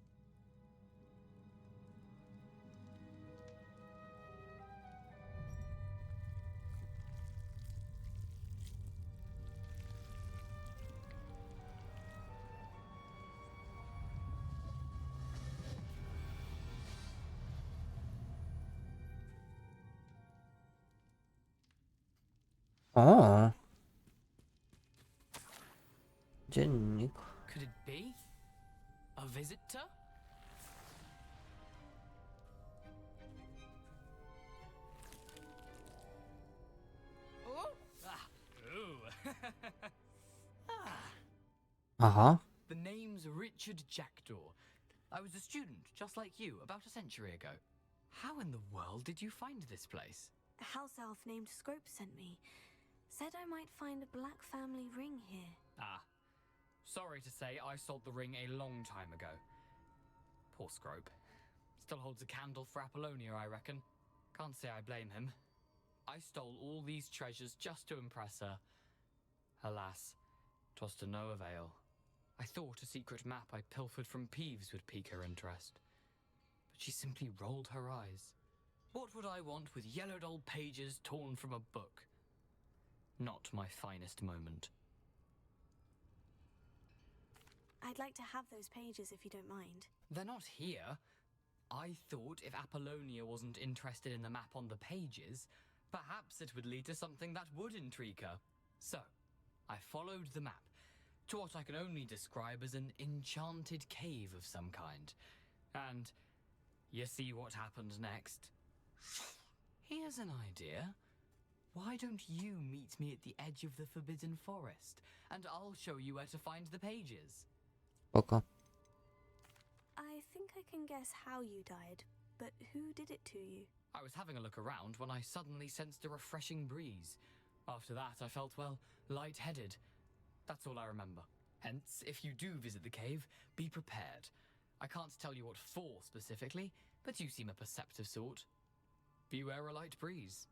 O! Dziennik. Could it be? A visitor? Oh! Ah! Ooh! Aha. The name's Richard Jackdaw. I was a student, just like you, about a century ago. How in the world did you find this place? A house elf named Scrope sent me. Said I might find a black family ring here. Ah. Sorry to say, I sold the ring a long time ago. Poor Scrope. Still holds a candle for Apollonia, I reckon. Can't say I blame him. I stole all these treasures just to impress her. Alas, 'twas to no avail. I thought a secret map I pilfered from Peeves would pique her interest. But she simply rolled her eyes. What would I want with yellowed old pages torn from a book? Not my finest moment. I'd like to have those pages if you don't mind. They're not here. I thought if Apollonia wasn't interested in the map on the pages, perhaps it would lead to something that would intrigue her. So, I followed the map to what I can only describe as an enchanted cave of some kind. And you see what happened next? Here's an idea. Why don't you meet me at the edge of the Forbidden Forest, and I'll show you where to find the pages? Spoko. I think I can guess how you died, but who did it to you? I was having a look around when I suddenly sensed a refreshing breeze. After that, I felt, well, lightheaded. That's all I remember. Hence, if you do visit the cave, be prepared. I can't tell you what for specifically, but you seem a perceptive sort. beware a light breeze.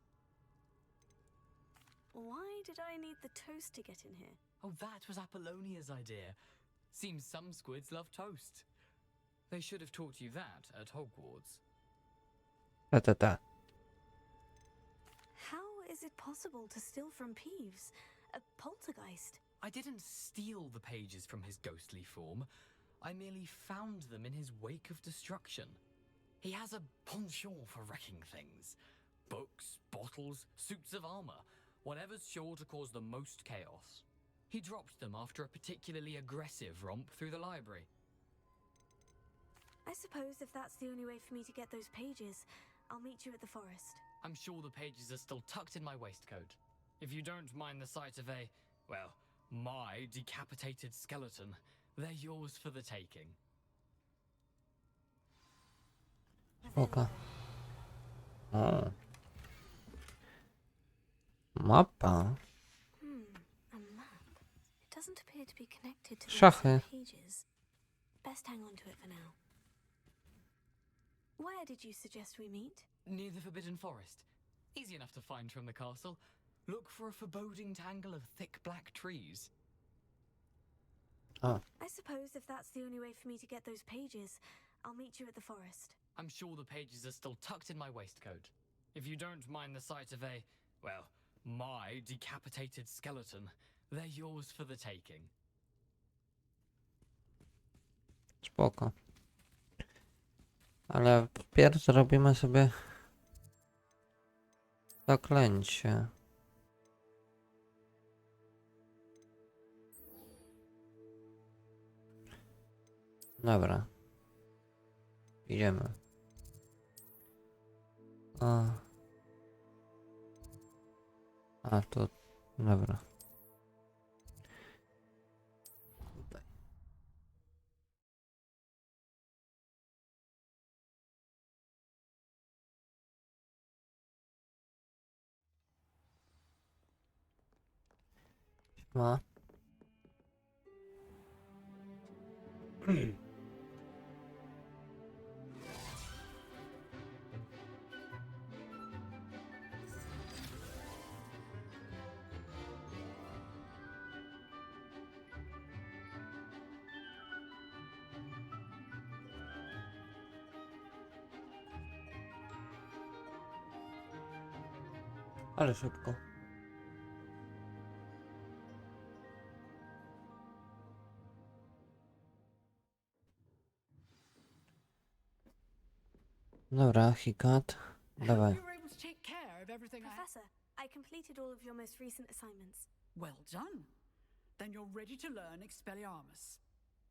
Why did I need the toast to get in here? Oh, that was Apollonia's idea. Seems some squids love toast. They should have taught you that at Hogwarts. Ta. How is it possible to steal from Peeves? A poltergeist? I didn't steal the pages from his ghostly form. I merely found them in his wake of destruction. He has a penchant for wrecking things. Books, bottles, suits of armor, whatever's sure to cause the most chaos. He dropped them after a particularly aggressive romp through the library. I suppose if that's the only way for me to get those pages, I'll meet you at the forest. I'm sure the pages are still tucked in my waistcoat. If you don't mind the sight of my decapitated skeleton, they're yours for the taking. Spoko. O. Mapa. A map. It doesn't appear to be connected to the Szachy. pages. Best hang on to it for now. Where did you suggest we meet? Near the Forbidden Forest. Easy enough to find from the castle. Look for a foreboding tangle of thick black trees. Oh. I suppose if that's the only way for me to get those pages, I'll meet you at the forest. I'm sure the pages are still tucked in my waistcoat. If you don't mind the sight of my decapitated skeleton, they're yours for the taking. Spoko. Ale wpierw zrobimy sobie zaklęcie. Dobra. Idziemy. A to... Dobra. Tutaj. Ma. Ale szybko. Dobra, Hikat. Dawaj. You were able to take care of everything. Professor, I completed all of your most recent assignments. Well done. Then you're ready to learn Expelliarmus.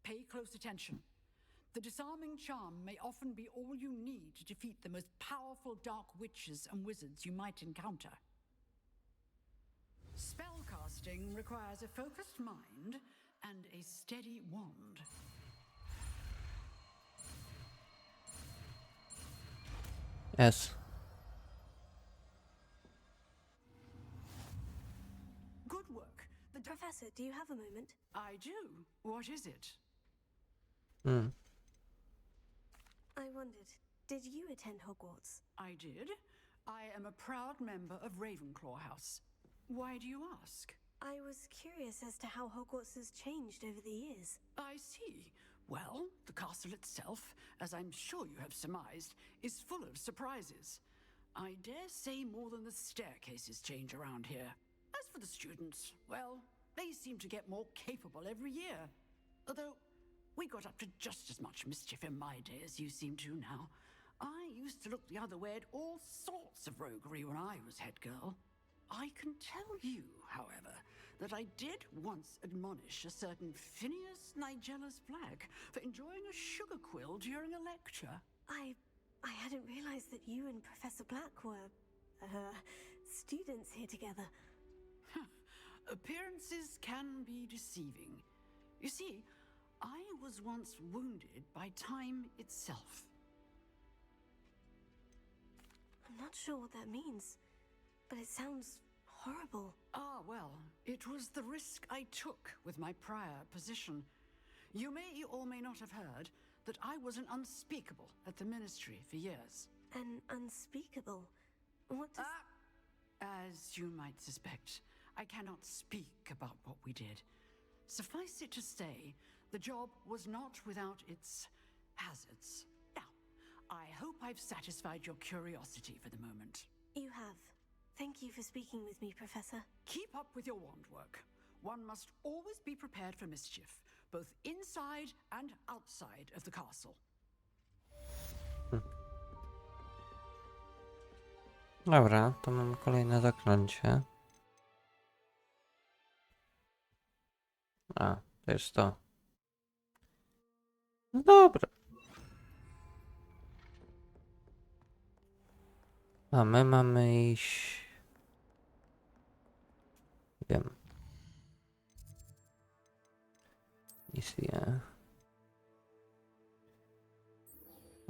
Pay close attention. The disarming charm may often be all you need to defeat the most powerful dark witches and wizards you might encounter. Spellcasting requires a focused mind and a steady wand. Yes. Good work. Professor, do you have a moment? I do. What is it? I wondered, did you attend Hogwarts? I did. I am a proud member of Ravenclaw House. Why do you ask? I was curious as to how Hogwarts has changed over the years. I see. Well, the castle itself, as I'm sure you have surmised, is full of surprises. I dare say more than the staircases change around here. As for the students, well, they seem to get more capable every year. Although, we got up to just as much mischief in my day as you seem to now. I used to look the other way at all sorts of roguery when I was head girl. I can tell you, however, that I did once admonish a certain Phineas Nigella's Black for enjoying a sugar quill during a lecture. I hadn't realized that you and Professor Black were, students here together. Appearances can be deceiving. You see, I was once wounded by time itself. I'm not sure what that means, but it sounds horrible. Ah, well, it was the risk I took with my prior position. You may or may not have heard that I was an unspeakable at the Ministry for years. An unspeakable? What does... As you might suspect, I cannot speak about what we did. Suffice it to say, the job was not without its hazards. Now, I hope I've satisfied your curiosity for the moment. You have. Thank you for speaking with me, Professor. Keep up with your wand work. One must always be prepared for mischief, both inside and outside of the castle. Dobra, to mamy kolejne zaklęcie. A, to jest to. No dobra. A my mamy iść... Wiem. Misję.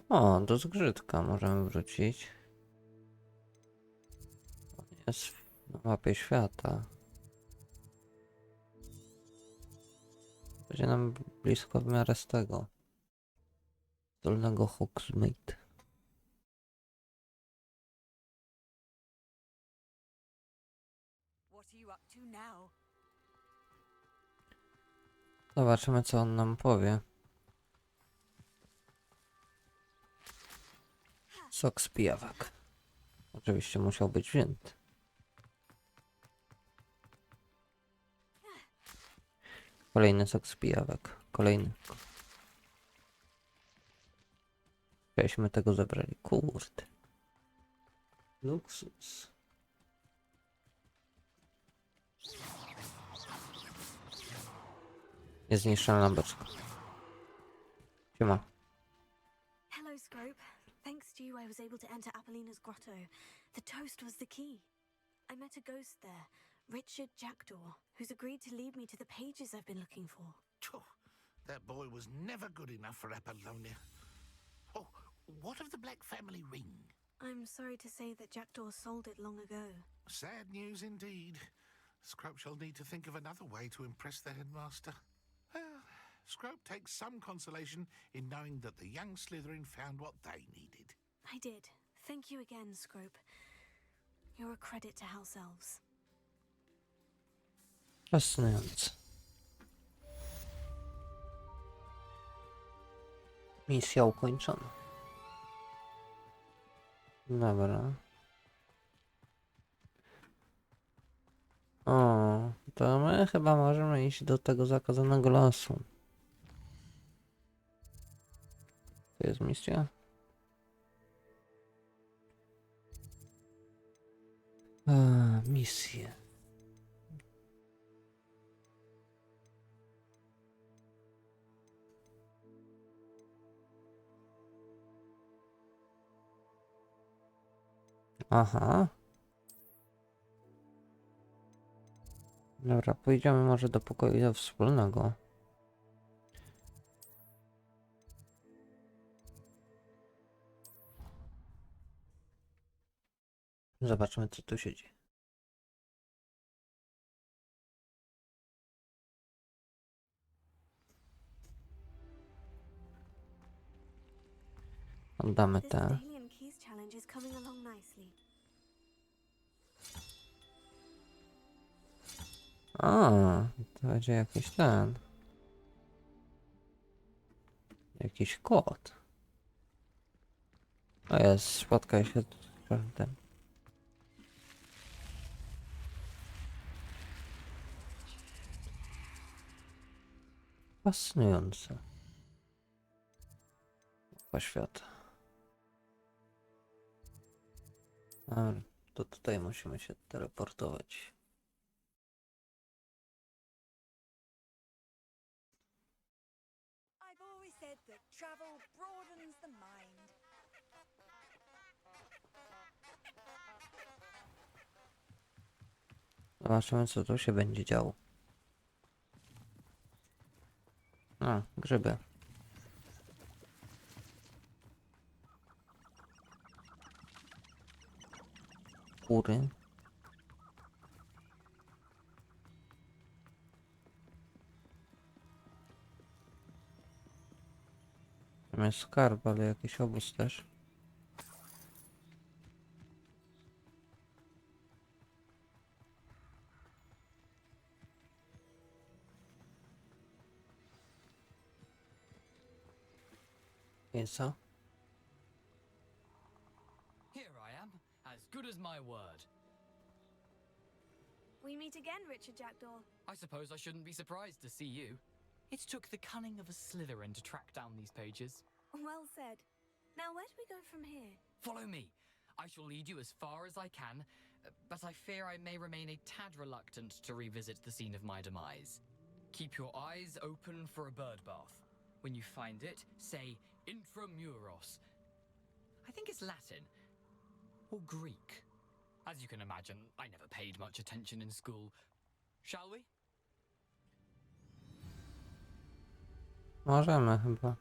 O, do zgrzytka możemy wrócić. On jest na mapie świata. Będzie nam blisko w miarę z tego. Dolnego Hogsmeade. What are you up to now? Zobaczymy, co on nam powie. Sok z pijawek. Oczywiście musiał być wzięty. Kolejny sok z pijawek. Kolejny. Żeśmy tego zebrali. Kurde. Luksus. Niezniszczalna beczka. Siema. Hello, Scrope. Thanks to you, I was able to enter Apollina's grotto. The toast was the key. I met a ghost there, Richard Jackdaw, who's agreed to lead me to the pages I've been looking for. That boy was never good enough for Apollonia. Oh, what of the Black family ring? I'm sorry to say that Jackdaw sold it long ago. Sad news indeed. Scrope shall need to think of another way to impress the headmaster. Well, Scrope takes some consolation in knowing that the young Slytherin found what they needed. I did. Thank you again, Scrope. You're a credit to House Elves. Fascynujące. Misja ukończona. Dobra. O, to my chyba możemy iść do tego zakazanego lasu. To jest misja? Misje. Aha. Dobra, pójdziemy może do pokoju wspólnego. Zobaczmy, co tu się dzieje. Oddamy This te. Dalian Keys challenge is coming along nicely. A, to będzie jakiś ten. Jakiś kod. O jest, spotkaj się z tym. Fascynujące. Mapa świata. Dobra, to tutaj musimy się teleportować. I've always said that travel broadens the mind. Zobaczymy, co tu się będzie działo. A, grzyby. Kury. Tam jest skarb, ale jakiś obóz też. I co? Here I am, as good as my word. We meet again, Richard Jackdaw. I suppose I shouldn't be surprised to see you. It took the cunning of a Slytherin to track down these pages. Well said. Now, where do we go from here? Follow me. I shall lead you as far as I can, but I fear I may remain a tad reluctant to revisit the scene of my demise. Keep your eyes open for a bird bath. When you find it, say intramuros. I think it's Latin. Or Greek. As you can imagine, I never paid much attention in school. Shall we? Możemy chyba.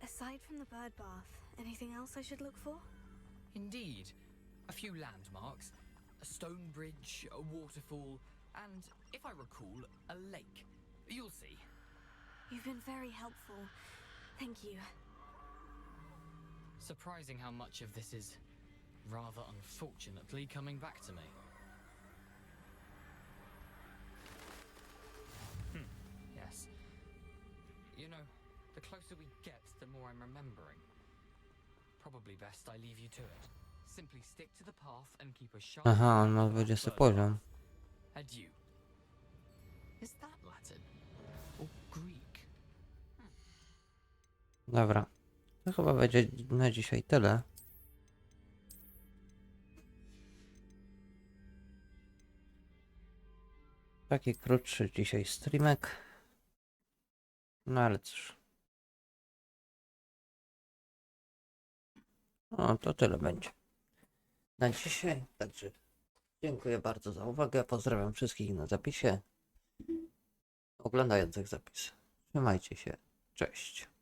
Aside from the bird bath, anything else I should look for? Indeed. A few landmarks, a stone bridge, a waterfall, and, if I recall, a lake. You'll see. You've been very helpful. Thank you. Surprising how much of this is, rather unfortunately, coming back to me. Yes. You know, the closer we get, the more I'm remembering. Probably best I leave you to it. Simply stick to the path and keep a sharp Aha, on ma 20 poziom. Adieu. Is that Latin? Or Greek? Dobra. To chyba będzie na dzisiaj tyle. Taki krótszy dzisiaj streamek. No ale cóż. No to tyle będzie na dzisiaj. Także dziękuję bardzo za uwagę. Pozdrawiam wszystkich na zapisie oglądających zapis. Trzymajcie się. Cześć.